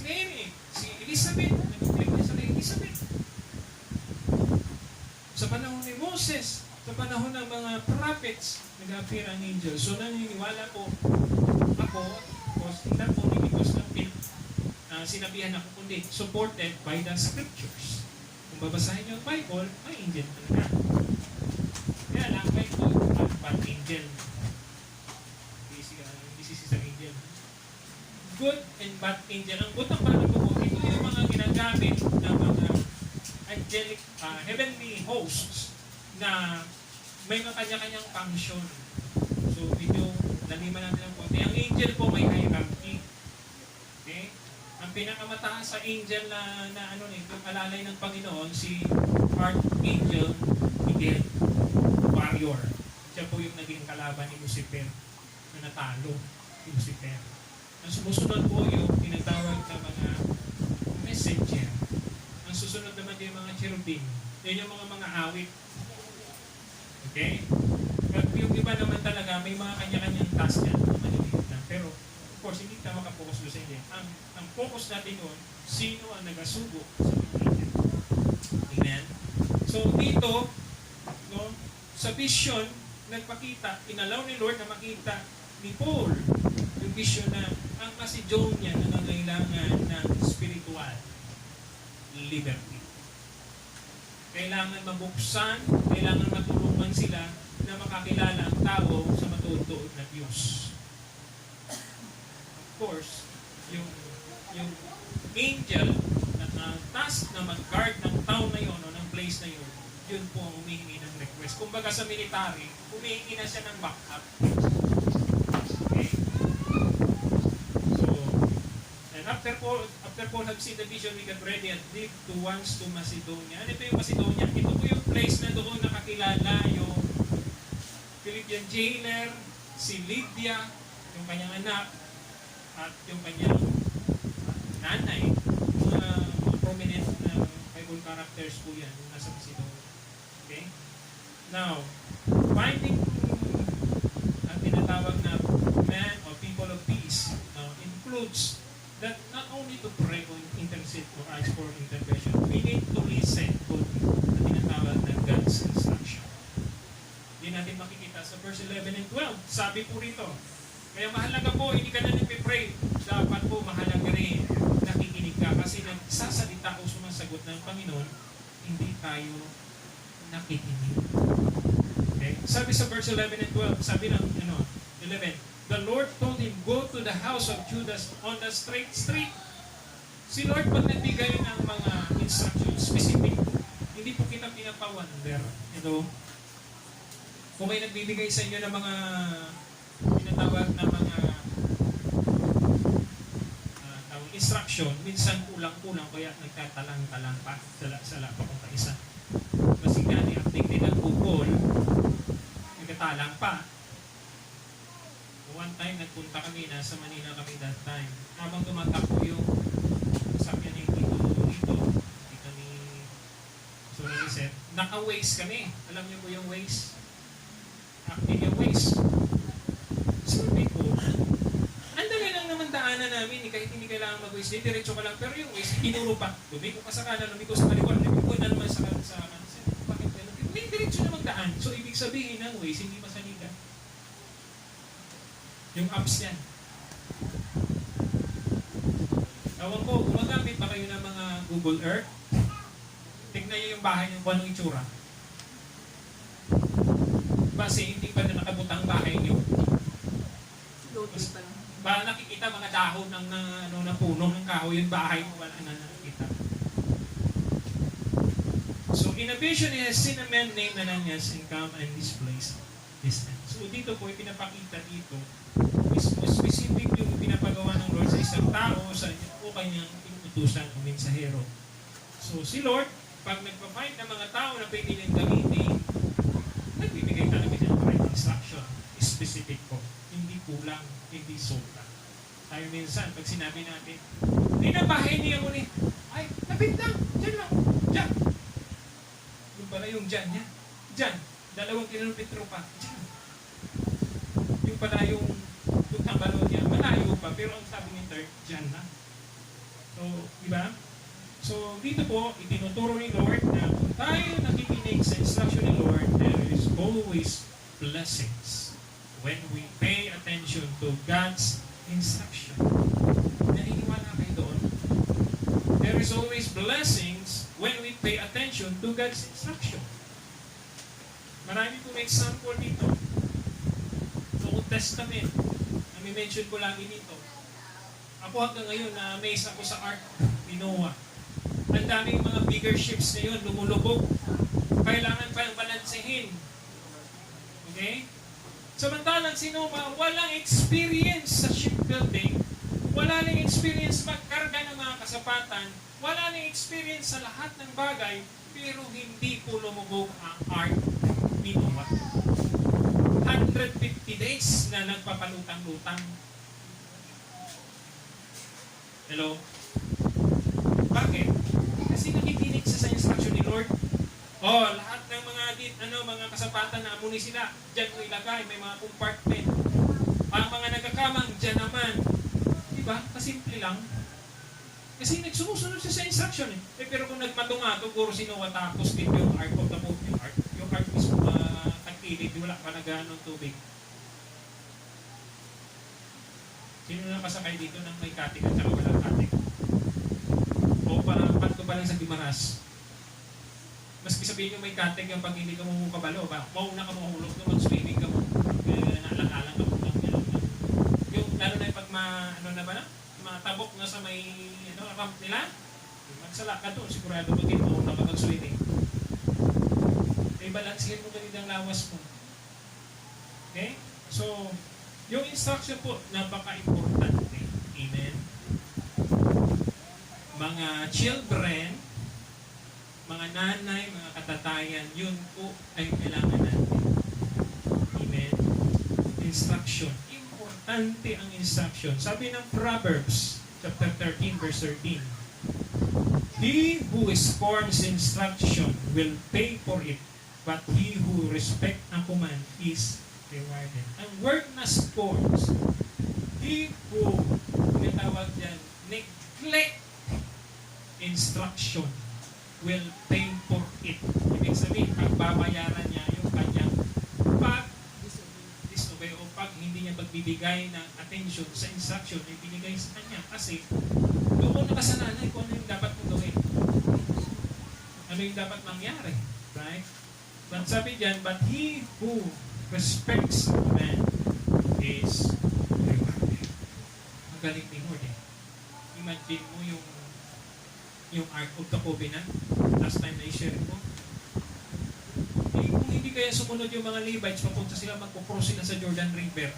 Mary, si Elizabeth. Nag-appear na sa Elizabeth. Sa panahon ni Moses, sa panahon ng mga prophets, nag-appear ang angel. So naniniwala po ako, not only because ng sinabihan ako, kundi supported by the scriptures. Kung babasahin niyo ang Bible, may angel talaga. Kaya lang, may good at bad angel. This is an angel. Good and bad angel. Ang good ang paano po, ito yung mga ginagamit ng mga angelic, heavenly hosts na may mga kanya-kanyang function. So, ito, naliman natin ang konti. Ang angel po may hierarchy. Okay? Ang pinakamataas sa angel na yung alalay ng Panginoon, si Archangel Miguel, warrior. Siya po yung naging kalaban ni Lucifer na natalo ni Lucifer. Ang sumusunod po yung tinatawag na mga messenger. Ang susunod naman yung mga cherubim. Yan yung mga awit. Okay? At yung iba naman talaga, may mga kanya-kanyang task yan, mga maliliit lang. Pero, of course, hindi tayo makapokus doon sa inyo. Ang focus natin doon, sino ang nagasubo sa pagkakas. Amen? So, dito, no, sa vision, nagpakita, inalaw ni Lord na makita ni Paul yung vision na ang Macedonia na nangailangan ng spiritual liberty. Kailangan mabuksan, kailangan matulungan sila na makakilala ang tao sa matutuod na Diyos. Of course, yung angel na task na mag-guard ng town na yun o ng place na yun, yun po ang humihingi ng request. Kumbaga sa military, humihingi na siya ng backup. Okay? So, and after Paul had seen the vision, we got ready and leave to once to Macedonia. Ano ito yung Macedonia? Ito po yung place na doon nakakilala yung Philippian jailer, si Lydia, yung kanyang anak, at yung kanyang nanay. Mga prominent na Bible characters po yan, yung nasa Macedonia. Okay? Now, finding ang tinatawag na man or people of peace includes that not only to pray or intercede or ask for intervention, we need to listen to the tinatawag na God's instruction. Hindi natin makikita sa verse 11 and 12. Sabi po rito, kaya mahalaga po, hindi ka na nagpipray. Dapat po mahalaga rin nakikinig ka kasi nagsasalita o sumasagot ng Panginoon, hindi tayo nakikinig. Okay? Sabi sa verse 11 and 12, sabi ng 11, the Lord told him, go to the house of Judas on the straight street. Si Lord pag nagbigay ng mga instructions, specific, hindi po kita pinapawander. Kung may nagbibigay sa inyo ng mga tinatawag na mga instruction, minsan kulang-kulang, kaya nagtatalang-talang pa, sala pa kung kaisa. Kasi nga ni-update din ang Google, nagtatalang pa. One time, nagpunta kami, nasa Manila kami that time. Habang tumatakbo yung sakyan yung dito ni Seth, naka-waze kami. Alam niyo po yung waze? Active yung waze. Sabi ko, ang dali lang naman daanan namin, kahit hindi kailangan mag-waze, diretso ka lang, pero yung waze, tinuro pa. Lumiko ka sa kanan, lumiko sa kaliwa, lumiko na naman sa kanan. Bakit gano'n? May diretso na magdaan. So, ibig sabihin ng waze, hindi masaniga. Yung apps yan. Ewan ko, gumagamit pa kayo ng mga Google Earth? Tignan nyo yung bahay nyo, kung anong itsura. Base, hindi pa na nakabutang bahay nyo. Ba nakikita mga dahon ng puno ng kahoy, yung bahay mo, wala na nakikita. So, in a vision, he has seen a man named Ananias and come in this place. So, dito po, ipinapakita dito, specific yung pinapagawa ng Lord sa isang tao o kanyang inutusan o mensahero. So, si Lord, pag nagpa-find ng mga tao na pwede niyang gamitin, nagbibigay talaga niya ng right instruction. Specific po. Hindi po lang, hindi sobra. Tayo minsan, pag sinabi natin, "Dinabahay niya mo ni," ay, napintang, dyan lang, dyan. Yung pala yung dyan niya, dyan, 2 kilometro pa, dyan. Yung pala yung tangalo niya, malayo pa, pero ang sabi ni third, dyan na. So, di ba? So, dito po, itinuturo ni Lord na kung tayo nakikinig sa instruction ni Lord, there is always blessings when we pay attention to God's instruction. Naniniwala kayo doon? There is always blessings when we pay attention to God's instruction. Marami pong example dito. Sa Old Testament, nami-mention ko lagi dito. Ako hanggang ngayon, na-amaze ako sa ark ni Noah. Ang daming mga bigger ships ngayon, lumulubog. Kailangan pa yung balansehin. Okay? Samantalang si Noah, walang experience sa shipbuilding, wala nang experience magkarga ng mga kasapatan, wala nang experience sa lahat ng bagay, pero hindi po lumubog ang ark ni Noah. 150 days na nagpapalutang-lutang. Hello? Bakit? Kasi nakikinig sa instruction ni Lord. Oh, lahat ng mga kasapatan na amuni sila, diyan ko ilagay, may mga compartment. Ang mga nagkakamang, diyan naman. Diba? Kasimple lang. Kasi nagsumusunod siya sa instruction eh. Pero kung nagmatungato, guro sinuwa tapos din yung ark of the boat, yung ark mismo tagpilit, wala pa nagano tubig. Sino na kasakay dito ng may katik at saka walang katik? O parang panto pa lang sa Dimaras. Maski sabihin yung may katik yung pag hindi ka mumukabalo, mauna ka mahulog na mag-swimming ka mo. Naalang-alang ka mo lang. Yung lalo na yung pag matabok na sa may ramp nila, magsala ka doon, sigurado maging mauna ka mag-swimming. May balansihin mo ganito ang lawas mo. Okay? So, yung instruction po, napaka-importante. Amen? Mga children, mga nanay, mga katatayan, yun po ay kailangan natin. Amen? Instruction. Importante ang instruction. Sabi ng Proverbs, chapter 13, verse 13, "He who scorns instruction will pay for it, but he who respects a command is rewarded." Ang word na scorns, he who, tinatawag dyan, neglect instruction will pay for it. Ibig sabihin, pagbabayaran niya yung kanyang pag-disobey o pag hindi niya pagbibigay ng attention sa instruction na ibinigay sa kanya. Kasi doon nakasananay kung ano yung dapat mong gawin. Ano yung dapat mangyari. Right? But sabi dyan, but he who respects man is rewarded. Magaling ni Lord eh. Imagine mo yung Ark of the Covenant, last time na i-share ko. Eh, kung hindi kaya sumunod yung mga Levites, papunta sila, magpo-cross sila sa Jordan River.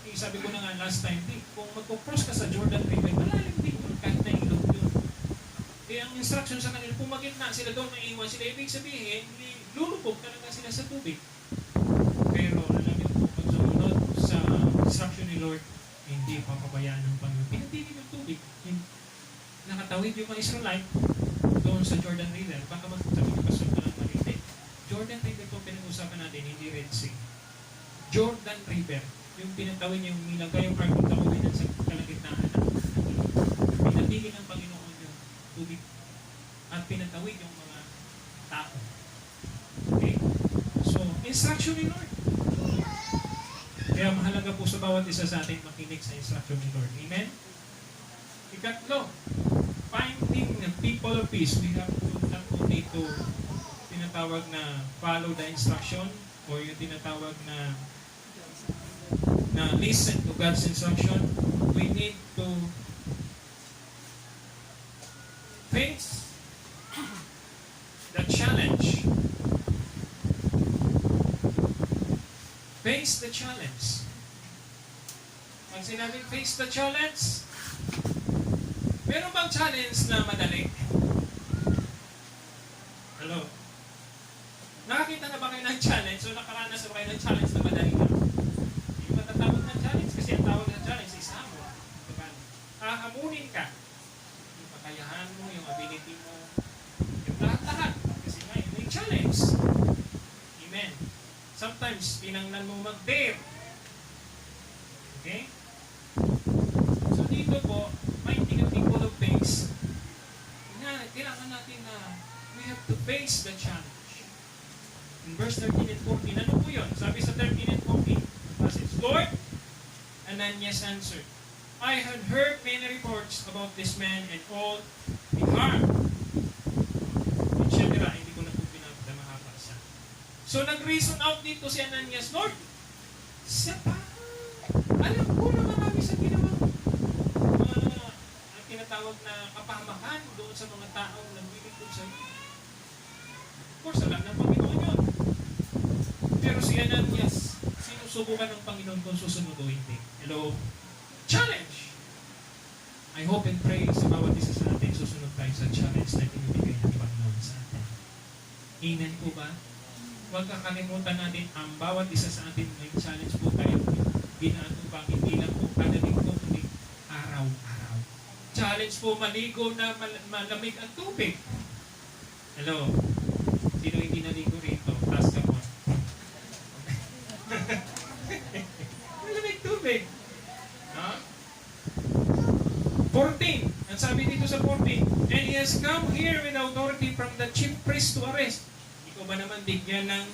Eh, sabi ko na nga last time, kung magpo-cross ka sa Jordan River, malalim din yun, kahit na ilog yun. Eh, ang instruction sa kanila, kung magitna sila doon, naiiwan sila, ibig sabihin, lulubog talaga sila sa tubig. Pero alam niyo po, pag sumunod sa instruction ni Lord, hindi papabayaan ng Panginoon. Pinatigil yung tubig. Nakatawid yung mga Israelite doon sa Jordan River. Baka magsabi yung pastor ko ng malite. Jordan River po pinag-usapan natin, hindi Red Sea. Jordan River. Yung pinatawid niya, yung nilagay yung Ark of the Covenant sa kalagitnaan ng pinatigil ng Panginoon yung tubig at pinatawid yung mga tao. Okay? So, instruction ni Lord. Kaya mahalaga po sa bawat isa sa atin makinig sa instruction ni Lord. Amen? Ikatlo, finding the people of peace. We have to not only to tinatawag na follow the instruction or yung tinatawag na listen to God's instruction. We need to face the challenge. Face the challenge. Pag sinabing face the challenge, meron bang challenge na madali? Hello? Nakakita na ba kayo ng challenge o nakaranas na ba kayo ng challenge na madali lang? Hindi matatawag ng challenge kasi ang sometimes, tinangnan mo mag-dare. Okay? So dito po, finding a people of faith, kailangan natin na we have to face the challenge. In verse 13 and 14, ano po yun? Sabi sa 13 and 14, passage, Lord, Ananias answered, I had heard many reports about this man and all the harm. Etc. Hindi ko na po pinapamahaba siya. So nag-reason out dito si Ananias, Lord, siya pa, alam ko na marami sa ginawa. Ang tinatawag na kapahamakan doon sa mga taong nagbibigod sa iyo. Of course, alam ng Panginoon yun. Pero si Ananias, sinusubukan ng Panginoon kung susunod o hindi. Hello? Challenge! I hope and pray sa bawat isa sa atin, susunod tayo sa challenge na pinibigay ng Panginoon sa atin. Amen po ba? Huwag kakalimutan natin, ang bawat isa sa atin may challenge po tayo. Ginatupang hindi lang po kada linggo, kundi araw-araw. Challenge po maligo na malamig ang tubig. Hello? Sino hindi naligo rito? Taas ka mo. Malamig tubig. Huh? 14. Ang sabi dito sa 14, and he has come here with authority from the chief priest to arrest. Ikaw ba naman bigyan ng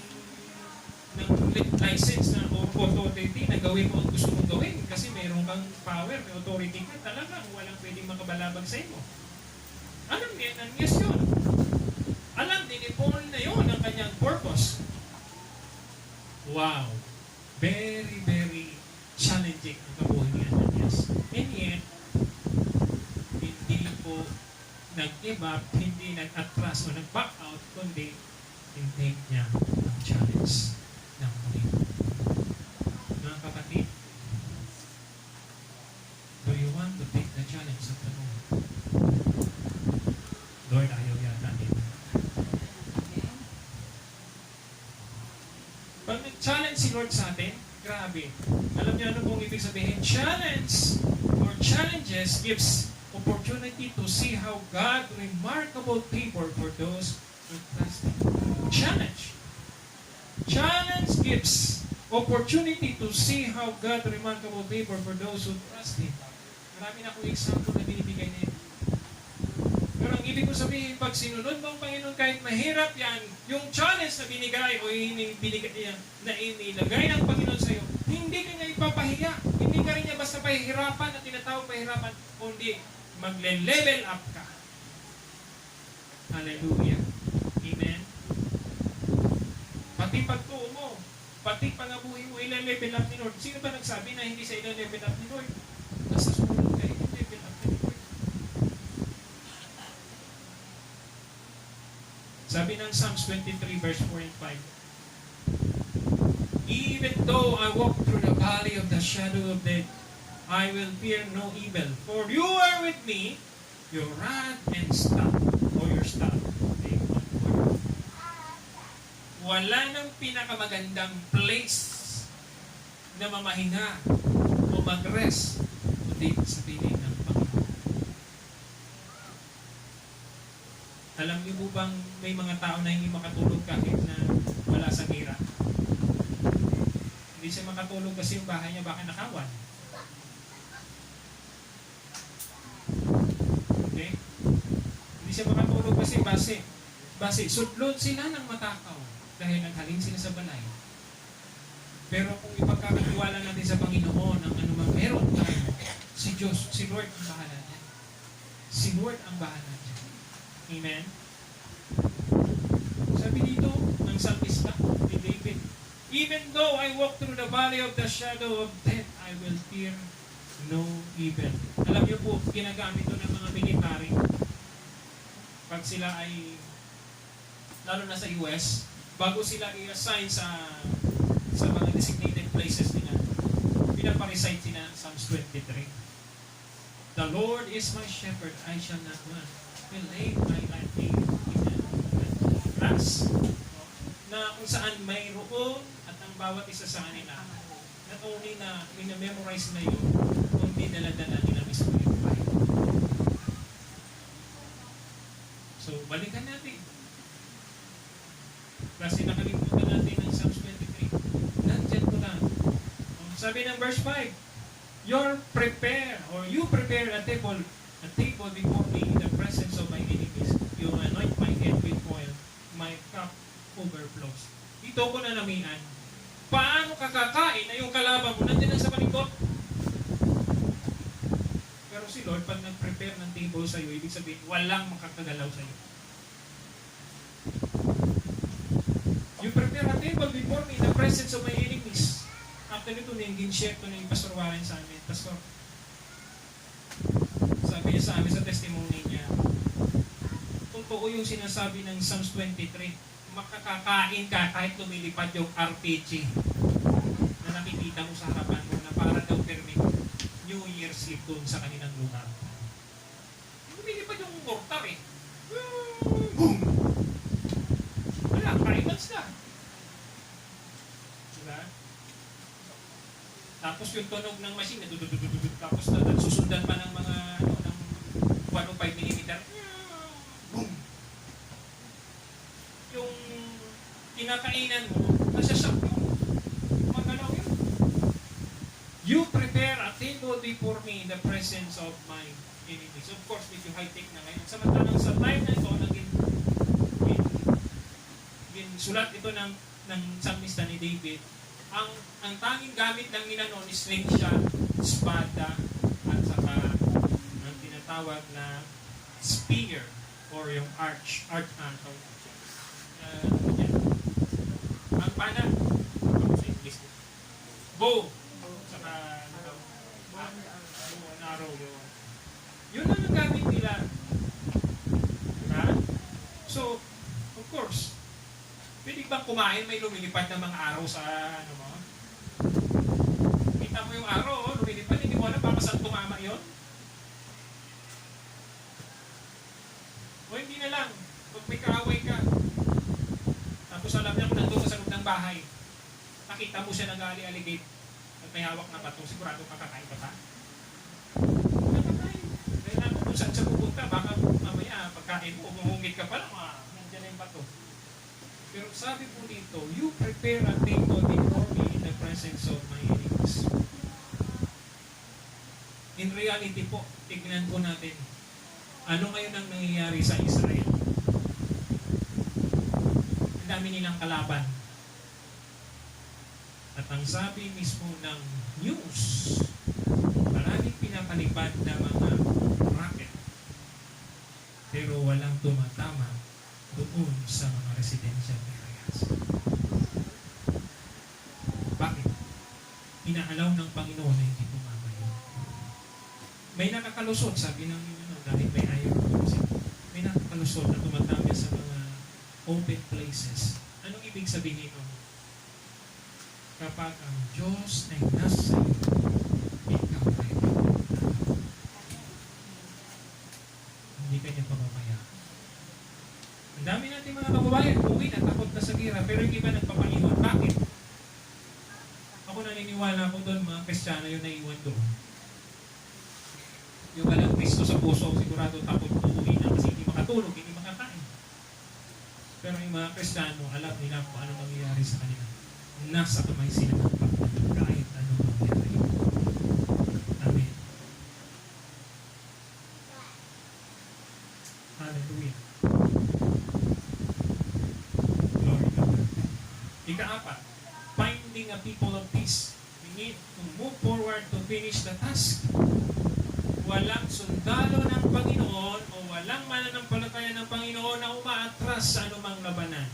license na authority na gawin mo ang gusto mong gawin kasi mayroon kang power, may authority ka, talagang walang pwedeng makabalabag sa iyo. Alam niya, yes yun. Alam din ni Paul na yun ang kanyang purpose. Wow. Very, very challenging ang kabuhay ni Ananias. And yet, hindi po nag-give up, hindi nag-atras o nag-back out, kundi intake niya ang challenge ng Panginoon. Mga kapatid, do you want to take the challenge of the Lord? Lord, ayaw yata din. Pag nag-challenge si Lord sa atin, grabe. Alam niyo ano pong ibig sabihin? Challenge or challenges gives opportunity to see how God remarkable favor for those who trust Him. Challenge. Challenge gives opportunity to see how God remarkable favor for those who trust Him. Marami na akong example na binibigay niya. Pero ang ibig ko sabihin, pag sinunod mo ang Panginoon kahit mahirap yan, yung challenge na binigay o binigay niya, na inilagay ng Panginoon sa iyo, hindi ka niya ipapahiya. Hindi ka rin niya basta pahihirapan at tinatawag pahihirapan, kundi magle-level up ka. Hallelujah. Amen. Pati pagtuo mo, pati pangabuhi mo, ila-level up ni Lord. Sino ba nagsabi na hindi sa ila-level up ni Lord? Nasa sumunod ka, ila-level up ni Lord. Sabi ng Psalms 23 verse 4 and 5, even though I walk through the valley of the shadow of death, I will fear no evil. For you are with me, your rod and staff, or your staff, they comfort. Wala nang pinakamagandang place na mamahinga o mag-rest kundi sa piling ng Panginoon. Alam niyo po bang may mga tao na hindi makatulog kahit na wala sa hira? Hindi siya makatulog kasi yung bahay niya baka nakawan. Okay? Hindi siya makatulog kasi base sudlon sila ng matakaw dahil naghalin sila sa balay. Pero kung ipagkakatiwala natin sa Panginoon ang anumang meron tayo, si Diyos, si Lord ang bahala niya. Si Lord ang bahala niya. Amen? Sabi dito ng salmista ni David, even though I walk through the valley of the shadow of death, I will fear no evil. Alam niyo po, ginagamit ito ng mga military pag sila ay, lalo na sa US, bago sila i-assign sa mga designated places nila, pinaparecite sila Psalms 23. The Lord is my shepherd, I shall not want. Will lay my life in grass. Na kung saan mayroon at ang bawat isa sa kanila, not only na minamemorize na yun, kundi dala-dala nila mismo yung Bible. So, balikan natin. Kasi nakalimutan natin ang Psalms 23. Sabi ng verse 5, you prepare a table before me in the presence of my enemies. You anoint my head with oil, my cup overflows. Dito ko na namian, paano kakakain na yung kalaban mo nandiyan lang sa palikot? Pero si Lord, pag nag-prepare ng table sa'yo, ibig sabihin, walang makakagalaw sa'yo. You prepare a table before me in the presence of my enemies. After nito, nag-share ko na yung Pastor Warren sa amin. Pastor, sabi niya sa amin sa testimony niya, totoo yung sinasabi ng Psalms 23, makakakain ka kahit lumilipad yung RPG na nakikita mo sa harapan mo na para daw permit New Year's Eve doon sa kanilang lugar. Lumilipad yung mortar eh. Boom! Wala, primals na. Diba? Tapos yung tunog ng machine, tapos susundan pa ng mga ng 105mm. Boom! Yung kinakainan mo, nasa shock mo. Magalaw yun. You prepare a table before me in the presence of my enemies. Of course, medyo high-tech na ngayon. Samantalang sa time na ito, sulat ito ng psalmista ni David, ang tanging gamit lang nila noon is slingshot, espada, at saka ang tinatawag na spear or yung arch ang pana sa English, bow, saka arrow, yun lang ang gamit nila. Diba? So, of course, pwede bang kumain may lumilipad na mga araw sa ano mo? Kita mo yung araw, lumilipad, hindi mo alam baka saan tumama yun? O hindi na lang, pag may kaaway ka, tapos alam niya kung nandun ka sa loob ng bahay, nakita mo siya nag-ali-aligate at may hawak na bato, sigurado kakakain ka pa? Kakakain. Dahil alam mo kung saan siya pupunta, baka mamaya pagkain mo, umungit ka pa lang, nandiyan na yung bato. Pero sabi po dito, you prepare a table before me in the presence of my enemies. In reality po, tignan po natin, ano ngayon ang nangyayari sa Israel? Ang dami nilang kalaban. At ang sabi mismo ng news, maraming pinapalipad na mga rocket. Pero walang tumatama doon sa mga residential areas. Bakit? Inaalaw ng Panginoon na hindi tumama yun. May nakakalusot, sabi ng dahil may ayaw may nakakalusot na tumatama sa mga open places. Anong ibig sabihin nun? Kapag ang Diyos ay nasa iyo, ikaw ay hindi ka niya pamamayaan. Ang dami natin mga kababayan, uwi na, takot na sa gira, pero yung iba nagpapaiwan. Bakit? Ako naniniwala ko doon, mga Kristiyano yung naiwan doon. Yung walang Kristo sa puso, sigurado takot uuwi na kasi hindi makatulog, hindi makakain. Pero yung mga Kristiyano, alam nila kung ano mangyayari sa kanila. Nasa kamay sila ng Panginoon kahit ano mangyayari. Amen. Hallelujah. Glory to God. Ika-apat, finding a people of peace. We need to move forward to finish the task. Walang sundalo ng Panginoon o walang mananampalataya ng Panginoon na umaatras sa anumang labanan.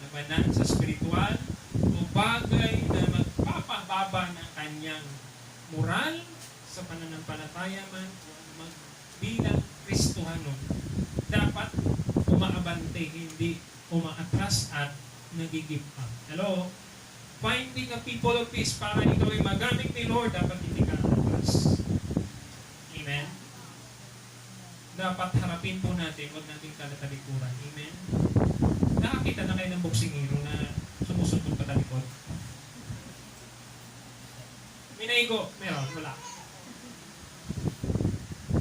Labanan sa spiritual o bagay na magpapababa ng kanyang moral sa pananampalataya man o magbilang Kristohano. Dapat umaabante, hindi umaatras at nag-give up. Hello? Finding a people of peace para ikaw ay magamit ni Lord, dapat hindi ka atras. Amen? Dapat harapin po natin, huwag natin kalatalikuran. Amen? Nakakita na kayo ng boksingero na sumusunod patalikod? May naigo? Meron? Wala.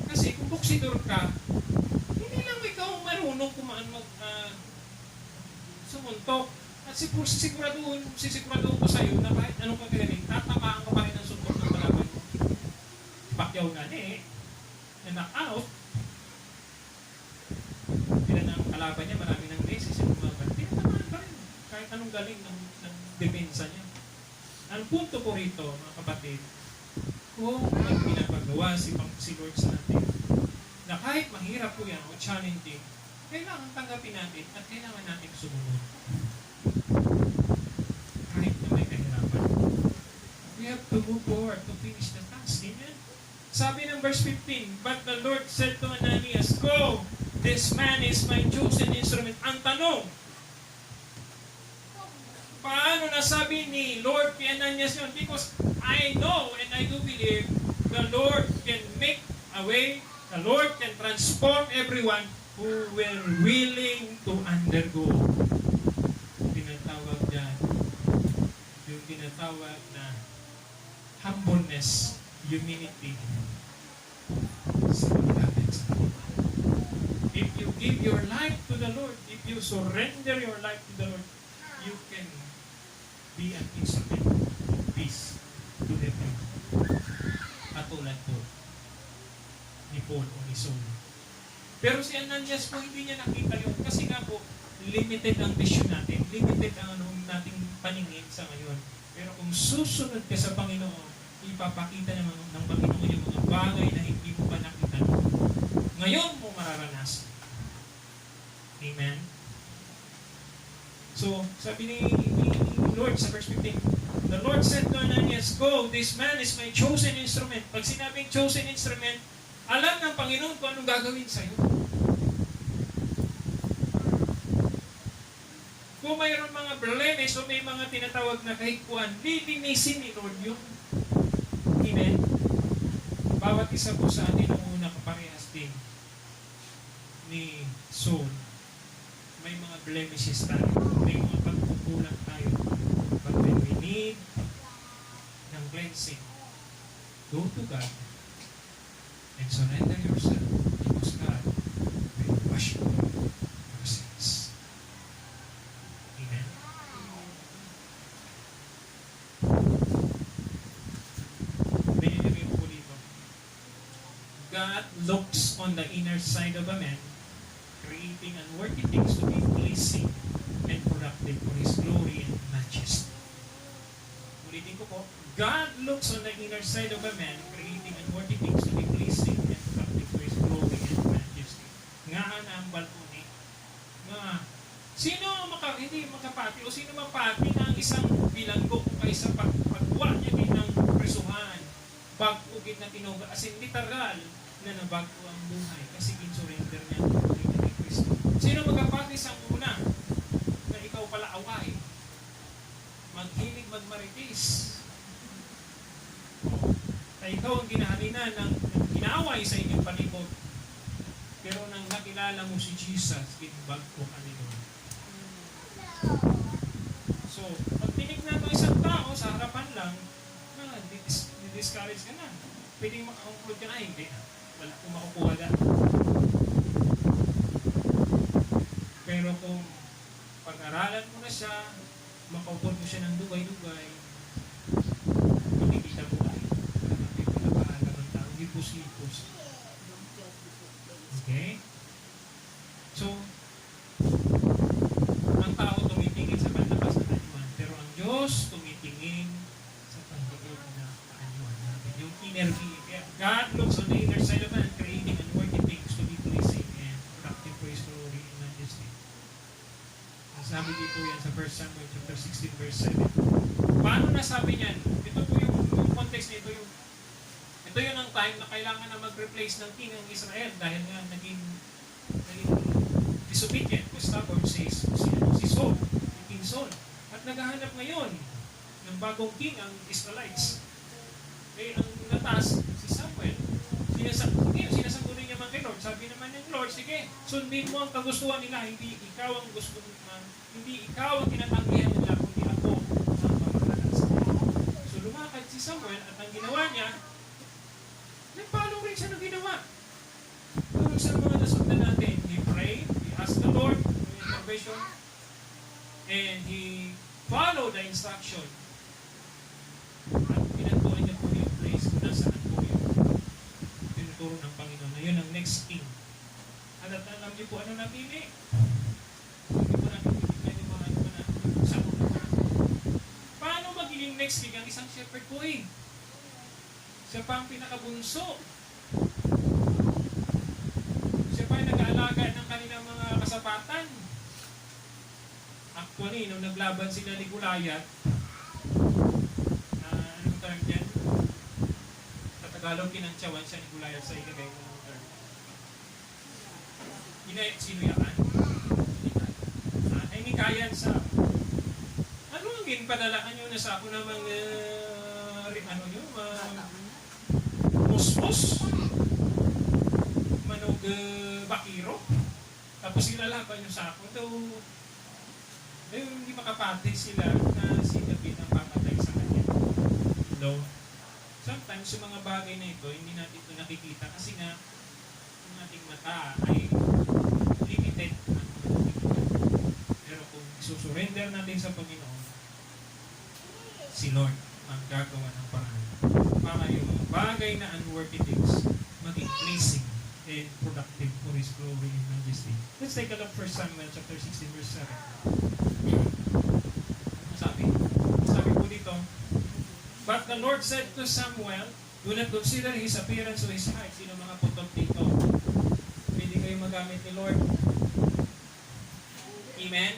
Kasi kung boksidor ka, hindi lang ikaw marunong kumaan sumuntok. At sisiguraduhin ko sa iyo na kahit anong kagaling, tatamaan ka pa rin ang suntok ng kalaban mo. Pacquiao nga na knock-out. Tila ng kalaban niya, marami ng beses yung umaban. Tinatamaan pa rin. Kahit anong galing ng depensa niya. Ang punto ko rito, mga kapatid, kung may pinapagawa si Lord sa atin, na kahit mahirap po yan o challenging, kailangan tanggapin natin at kailangan natin sumunod. Kahit na may kahirapan. We have to move forward to finish the task. Amen? Sabi ng verse 15, "But the Lord said to Ananias, Go, this man is my chosen instrument." Ang tanong, paano nasabi ni Lord kay Ananias yun? Because I know and I do believe the Lord can make a way, the Lord can transform everyone who will willing to undergo. Tinatawag dyan, yung tinatawag na humbleness, humility sa pagdating sa Panginoon. If you give your life to the Lord, if you surrender your life to the Lord, you can be an instrument of peace to everyone. Katulad po ni Paul o ni Saul. Pero si Ananias po, hindi niya nakita yun. Kasi nga po, limited ang vision natin. Limited ang nating paningin sa ngayon. Pero kung susunod ka sa Panginoon, ipapakita ng Panginoon yung mga bagay na hindi mo pa nakita. Ngayon mo mararanasan. Amen? So, sabi ni Lord sa verse 15, "The Lord said to Ananias, Go, this man is my chosen instrument." Pag sinabing chosen instrument, alam ng Panginoon kung anong gagawin sa'yo. Kung mayroon mga blemishes o may mga tinatawag na kahikuan, lilinisin ni Lord yun. Amen? Bawat isa po sa atin ang una kaparehas din ni Saul. May mga blemishes tayo. May mga pagkukulang tayo. But when we need ng cleansing, go to God and surrender yourself because God will wash you your sins. Amen? Binilagay ko po dito. God looks on the inner side of a man, creating unworthy things to be pleasing and productive for His glory and majesty. Ulitin ko po, God looks on the inner side of a man, creating unworthy things to be pleasing and productive for His glory and majesty. Nga na ang balkoni. Nga, sino hindi makapati o sino mapati ng isang bilanggo o kaysa pagwa niya din ng presuhan, bagugit na tinuga, as in literal na nabago ang buhay kasi in-surrender niya ang buhay ni Kristo. Sino magkapati sa una na ikaw pala away, maghilig magmaritis, na ikaw ang ginahalinan ng ginaway sa inyong palibot, pero nang nakilala mo si Jesus, ginbagko ka ni Lord. So, pag tinignan mo isang tao sa harapan lang, discourage ka na. Pwedeng makakonclude ka na, hindi. Wala kong makukuha na. Pero kung pag-aralan mo na siya, makaupod mo siya ng dugay-dugay, makikita mo ay marami pinabahala ng tao, hipos-hipos. Okay? So, ang tao tumitingin sa panlabas na kaanyuan, pero ang Diyos tumitingin sa panloob na kaanyuan natin. Yung inner being. God looks on the inner side of man, creating unworthy things to be pleasing and productive for His glory and majesty. Sabi dito yan sa 1 Samuel chapter 16 verse 7. Paano nasabi niyan? Ito po yung context nito, ito yun ang time na kailangan na mag-replace ng king ng Israel dahil nga naging disobedient o stubborn si Saul, si King Saul. At naghahanap ngayon ng bagong king ang Israelites. Eh, ang natas, si Samuel. Sinasagutin niya man kay Lord. Sabi naman ng Lord, sige, sundin mo ang kagustuhan nila. Hindi ikaw ang gusto hindi ikaw ang tinatanggihan nila, kundi ako ang pamamahala sa kanila. So lumakad si Samuel at ang ginawa niya, nagpalo rin siya ng ginawa. Tulad sa mga nasundan natin, he prayed, he asked the Lord for intervention, And he followed the instruction. At pinatuloy niya po yung place kung nasaan po yung tinuturo ng Panginoon na yun ang next king. At alam niyo po ano napili? Hindi po natin pwede mo ano na sa paano magiging next king ang isang shepherd boy? Siya pa ang pinakabunso. Siya pa ang nag-aalaga ng kanilang mga kasapatan. Actually, nung naglaban sila ni Goliath, anong term yan? Sa Tagalog, kinantsawan siya ni Goliath sa ikagay ko ng term. Sinuyakan. Ay, nikayan sa ano ang ginpadalaan nyo na sa ako namang ano nyo? Musmos? Manog bakiro? Tapos ilalaban nyo sa ako. Though, hindi makapatay sila na si David ang papatay sa kanya. No? Sometimes, yung mga bagay na ito, hindi natin ito nakikita kasi nga, ang ating mata ay limited. Pero kung isusurrender natin sa Panginoon, si Lord ang gagawa ng paraan para yung bagay na unworthy things maging pleasing and productive for His glory and majesty. Let's take a look 1 Samuel chapter 16 verse 7. Sabi po dito, but the Lord said to Samuel, do not consider his appearance or his height. Sino mga putot dito? Pwede kayo magamit ni Lord. Amen?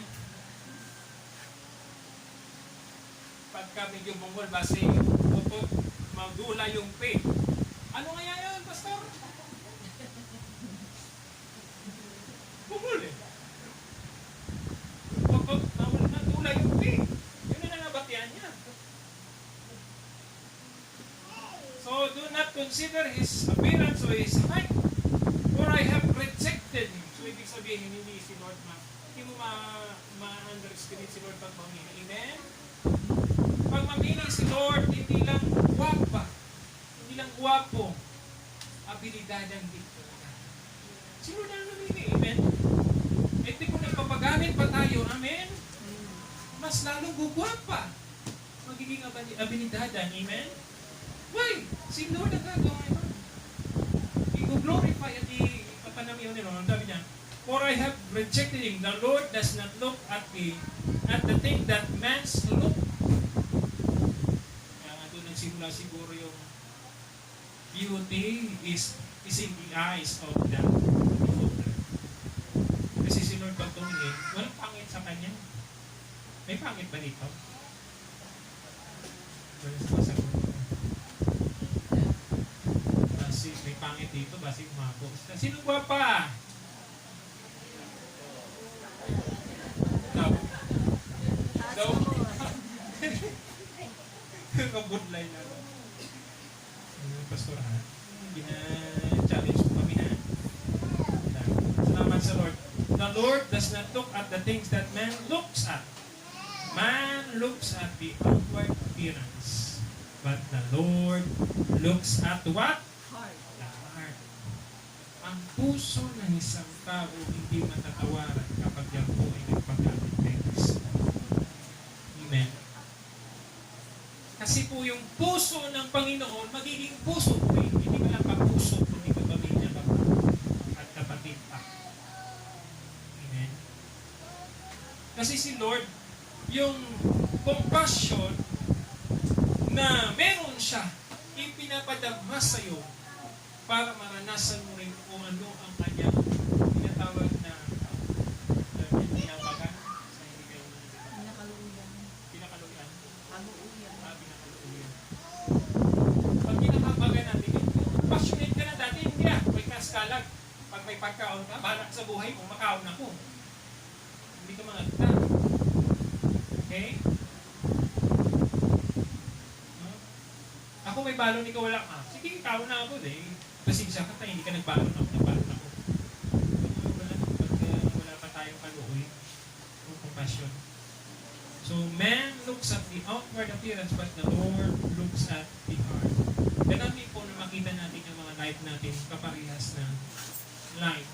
Pagka medyo bungol, base putot, magdula yung faith. Ano kaya yan, Pastor? Bungol eh. Putot, nagdula yung faith. Yun na nangabatian niya. So, do not consider his appearance or his height, for I have rejected him. So, ibig sabihin, hindi si Lord hindi mo ma-underestimate si Lord pag mamili. Amen? Pag mamili si Lord, hindi lang guwapa, hindi lang guwapo, abilidad ang dito. Si Lord na namili. Amen? Eh, di kung nagpapagamit pa tayo, amen? Mas lalong gugwapa. Magiging abilidadan. Amen? Why? Si Lord ang gagawa ito. I-glorify at ipapanamihan nila. Ang sabi niya, for I have rejected him. The Lord does not look at the thing that man's look. Kaya nga doon nagsimula siguro yung beauty is in the eyes of the beholder. Kasi si Lord pag tumingin, walang pangit sa kanya. May pangit ba dito? May pangit dito, basi umabo. Sino ba pa? Daw? Kabudlay na. Pastor ha? Gina-challenge mo kami ha? Salamat sa Lord. The Lord does not look at the things that man looks at. Man looks at the outward appearance. But the Lord looks at what? Heart. The heart. Ang puso ng isang tao hindi matatawaran kapag yan po ay nagpagalit kay Kristo. Amen. Kasi po yung puso ng Panginoon, magiging puso po eh. Hindi ka lang kapuso, kundi kapamilya ka pa at kapatid pa. Amen. Kasi si Lord, yung compassion na meron siya, ipinapadama sa iyo para maranasan mo rin kung ano ang kanyang tinatawag na pinapagan sa hindi kayo Pinakaluyan. pinakaluyan. Paluuyan. Pinakaluyan. Pag pinapagan natin, passionate ka na dati, hindi may kaskalag. Pag may pagkaon ka, bahala ka sa buhay mo, makaon ako. Hindi ka mga okay? Ako may balon, ikaw wala ka. Sige, ikaw na ako eh. Pasensya ka tayo, hindi ka nagbalon ako, nagbalon ako. Wala pa tayong paluoy o compassion. So, man looks at the outward appearance, but the Lord looks at the heart. Ganun po na makita natin yung mga life natin kaparehas na life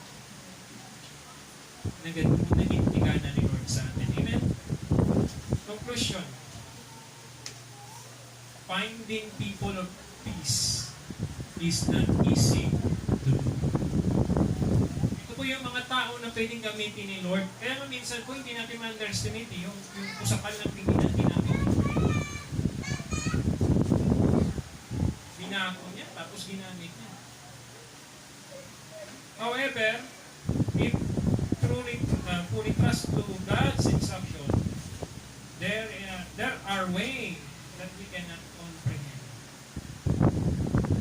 na naging tigana ni Lord sa atin. Amen? leading people of peace is not easy to do. Ito po yung mga tao na pwedeng gamitin ni Lord. Kaya nga minsan po hindi natin ma-underestimate yung usapan ng pinginan ginamit. Binako niya, tapos ginamit niya. However, if truly fully trust to God's instruction, there are ways that we cannot comprehend.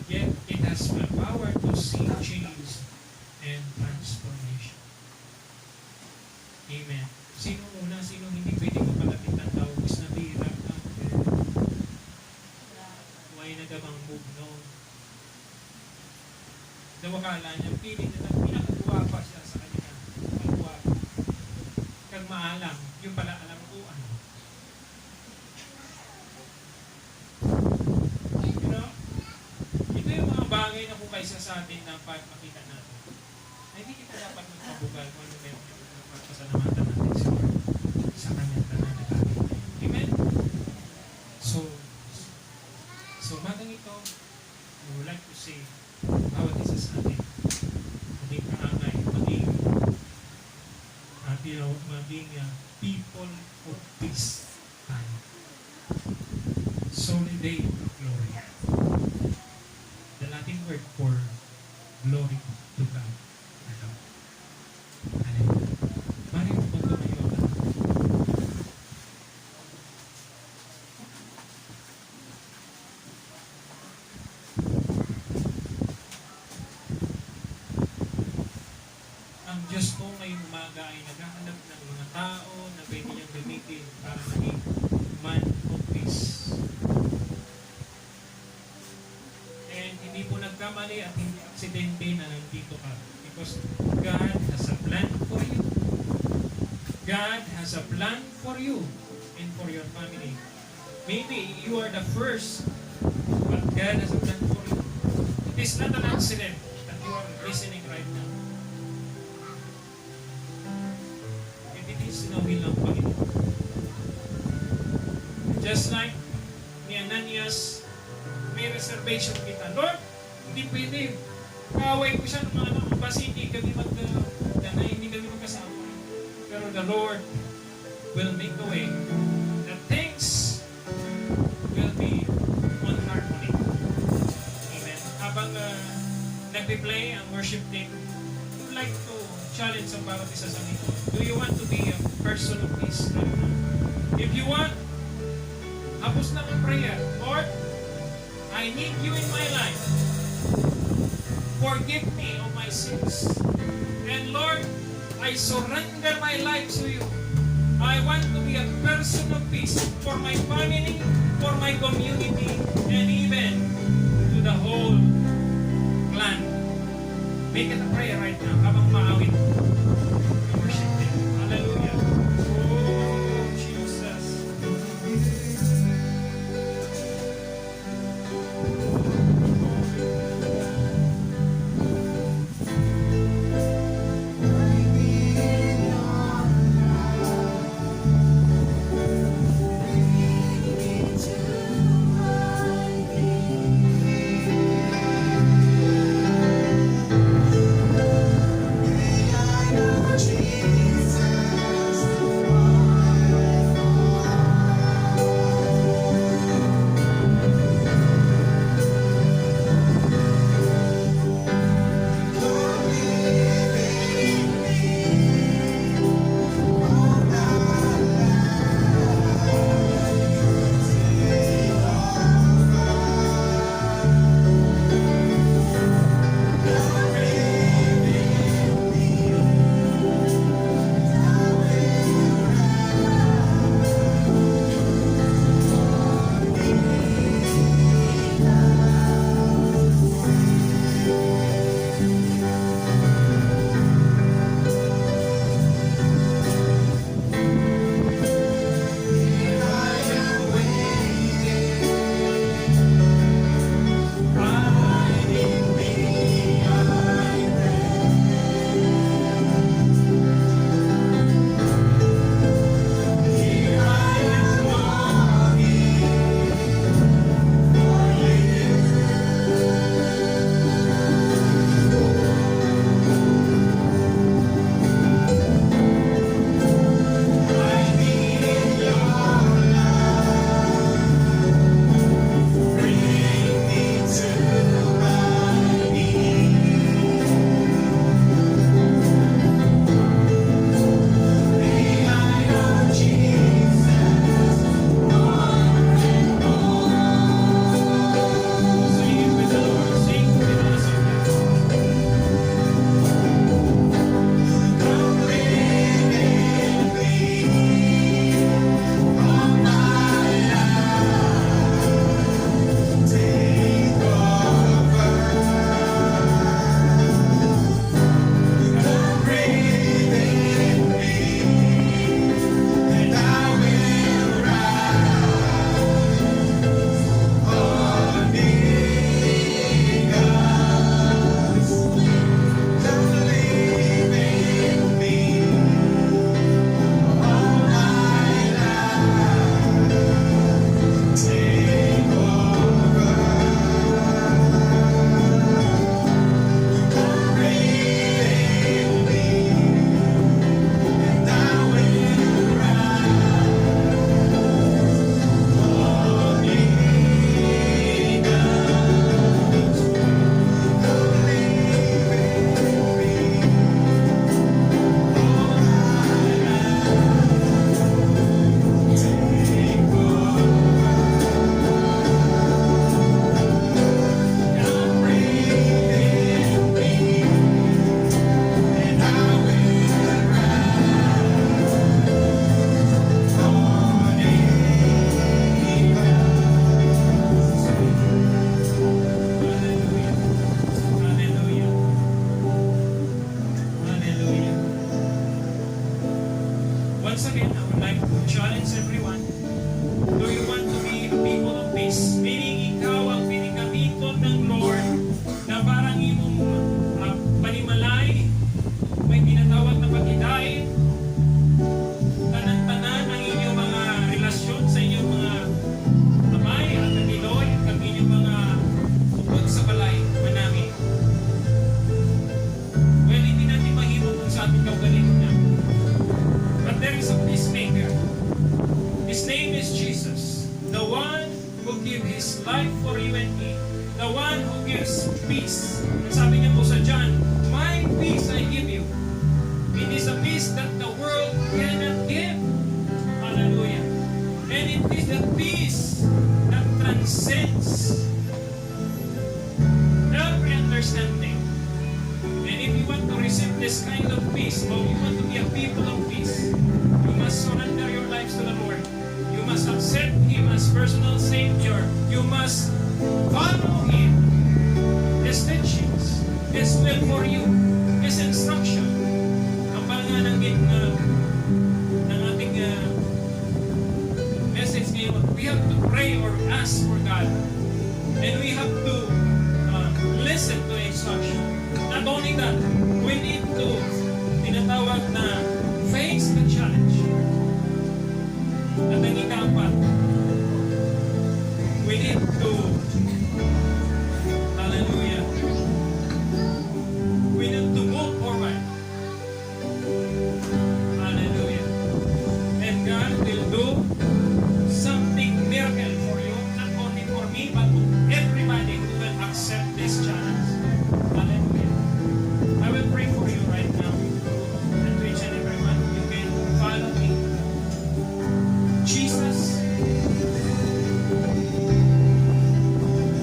Yet it has the power to see change and transformation. Amen. Sino una, sino hindi pwede mapalapit ng tao? Is na bihirap ang why nagamang move noon. Nawakala niya, piling na pinakaguwapa siya sa kanya. Pagguwapa. Kag maalam, yung pala alam ko ano. You know? Ito yung mga bagay na kung kaysa sa atin na makita natin. Na hindi kita dapat magpabugal kung ano meron yung pagpasalamatan natin sa Lord. Sa kanyang tanan na gamit. Amen? So magang ito, I would like to say, bawat isa sa atin, maging kaangay, maging people of peace tayo. Solid day of glory. The Latin word for glory to God. Ano? Hallelujah. Mari mo pag tumayo ka. Ang Diyos po ngayong umaga ay naghahanap ng mga tao na pwede niyang gamitin para maging man of peace. And hindi po nagkamali at hindi aksidente na nandito ka. Because God has a plan for you. God has a plan for you and for your family. Maybe you are the first, but God has a plan for you. It is not an accident that you are listening right now. It is the will of Panginoon. Just like ni Ananias, may reservation kita. Lord, hindi pwede. Kaaway ko siya ng mga nakabas, hindi kami magdanay, hindi kami magkasama. Pero the Lord will make a way that things will be on harmony. Amen. Habang nagpe-play ang worship team, I would like to challenge ang bawat isa sa inyo. Do you want to be a person of peace? If you want, hapos na ang prayer. Lord, I need you in my life. Forgive me of my sins. And Lord, I surrender my life to you. I want to be a person of peace for my family, for my community, and even to the whole clan. Make it a prayer right now habang maawit. Worship Him. Hallelujah. Oh, Jesus. Jesus. challenge everyone. Do you want to be a people of peace? Meaning ikaw ang pinigamiton ng Lord na parang imong panimalay, may tinatawag na paghidain, tanan-tanan ang inyong mga relasyon sa inyong mga amay at kagiloy at ang inyong mga bukod sa balay, manami. Well, hindi natin mahimo kung sa ating kaugalingon na. But there is a peacemaker. His name is Jesus, the one who gives His life for you and me, the one who gives peace. Sabi niya po sa John, my peace I give you. It is a peace that the world cannot give. Hallelujah. And it is the peace that transcends every understanding. And if you want to receive this kind of peace, or you want to be a people of peace, you must surrender your lives to the Lord. You must accept Him as personal Savior. You must follow Him, His teachings, His will for you, His instruction. Ang pangalan ng ating message ngayon, we have to pray or ask for God. And we have to listen to instruction. Not only that, we need to tinatawag na face the challenge. At ang ikaapat, we need to, hallelujah, we need to move forward. Hallelujah. And God will do something miracle for you, not only for me, but for everybody who will accept this challenge. Hallelujah. I will pray for you right now. And to each and every one, you can follow me. Jesus,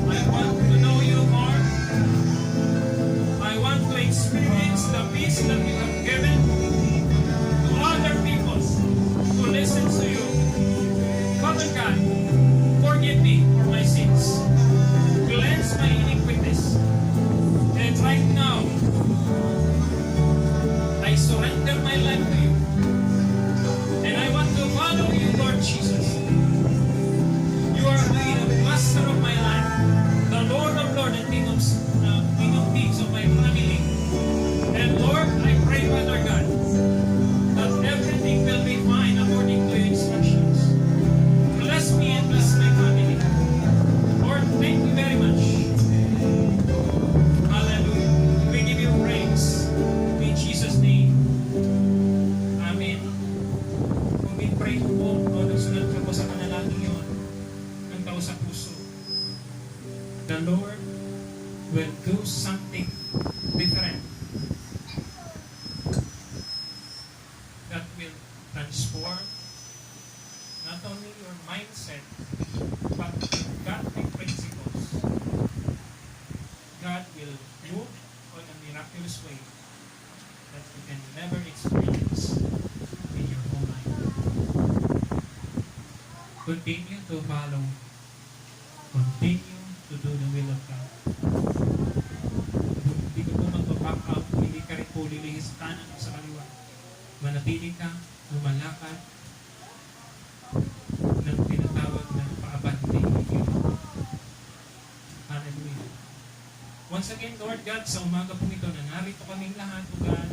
I want to know you more. I want to experience the peace that you have given to other people who listen to you. Father God, forgive me for my sins. Cleanse my iniquities. And right now, I surrender my life to you. And I want to follow you, Lord Jesus. You are the master of my life, the Lord of Lords and King of Kings of my family. And Lord, I pray, Father God, that everything will be fine according to your instructions. Bless me and bless my family. Lord, thank you very much. Hallelujah. We give you praise. In Jesus' name. Amen. Kung in-pray ko po, o nagsunod ka po sa panalangin yun, ng tao sa puso, the Lord will do something different that will transform not only your mindset, but godly principles. God will move on a miraculous way that you can never experience in your own life. Continue to follow. Continue to do the will of God. Hindi ka po magpapack out, hindi ka rin po lilihis kanan o sa kaliwa. Manatili ka, lumalakad ng tinatawag na paabante ng Diyos. Hallelujah. Once again, Lord God, sa umaga po ito, nangarito kaming lahat, O God,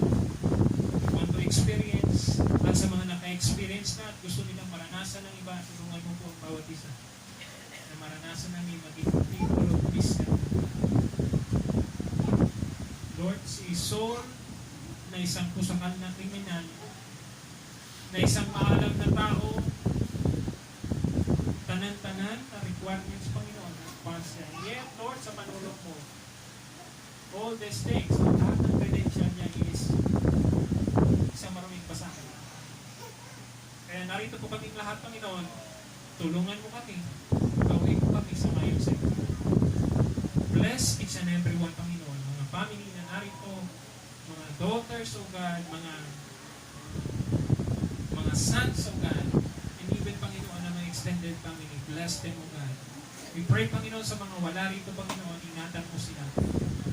want to experience, at sa mga naka-experience na at gusto nilang maranasan ng iba, tulungan mo po ang bawat isa na maranasan namin maging people of peace. Lord, si Saul na isang pusakal na kriminal, na isang maalam na tao, tanan-tanan na requirements, Panginoon, at siya. Yet, Lord, sa panulong mo, all these things, lahat ng credential niya is isang maraming basahan. Kaya narito po kaming lahat, Panginoon, tulungan mo kami, gawin mo kami sa mayon sa iyo. Bless each and every one, Panginoon, mga family na narito, mga daughters, O God, mga sons, O God, and even, Panginoon, na mga extended family, bless them, O God. We pray, Panginoon, sa mga wala rito, Panginoon, ingatan mo sila.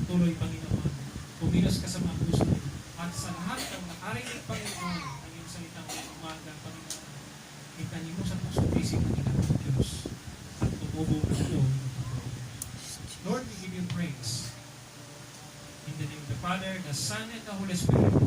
Tuloy, Panginoon, kumilos ka sa mga puso nila. At sa lahat ng nakarinig, Panginoon, ang iyong salitang umaga, Panginoon, itanimo sa puso isip ng Ginoo Diyos at tumubo ang loob ng pagkaroon. Lord, we give you praise. In the name of the Father, the Son, and the Holy Spirit.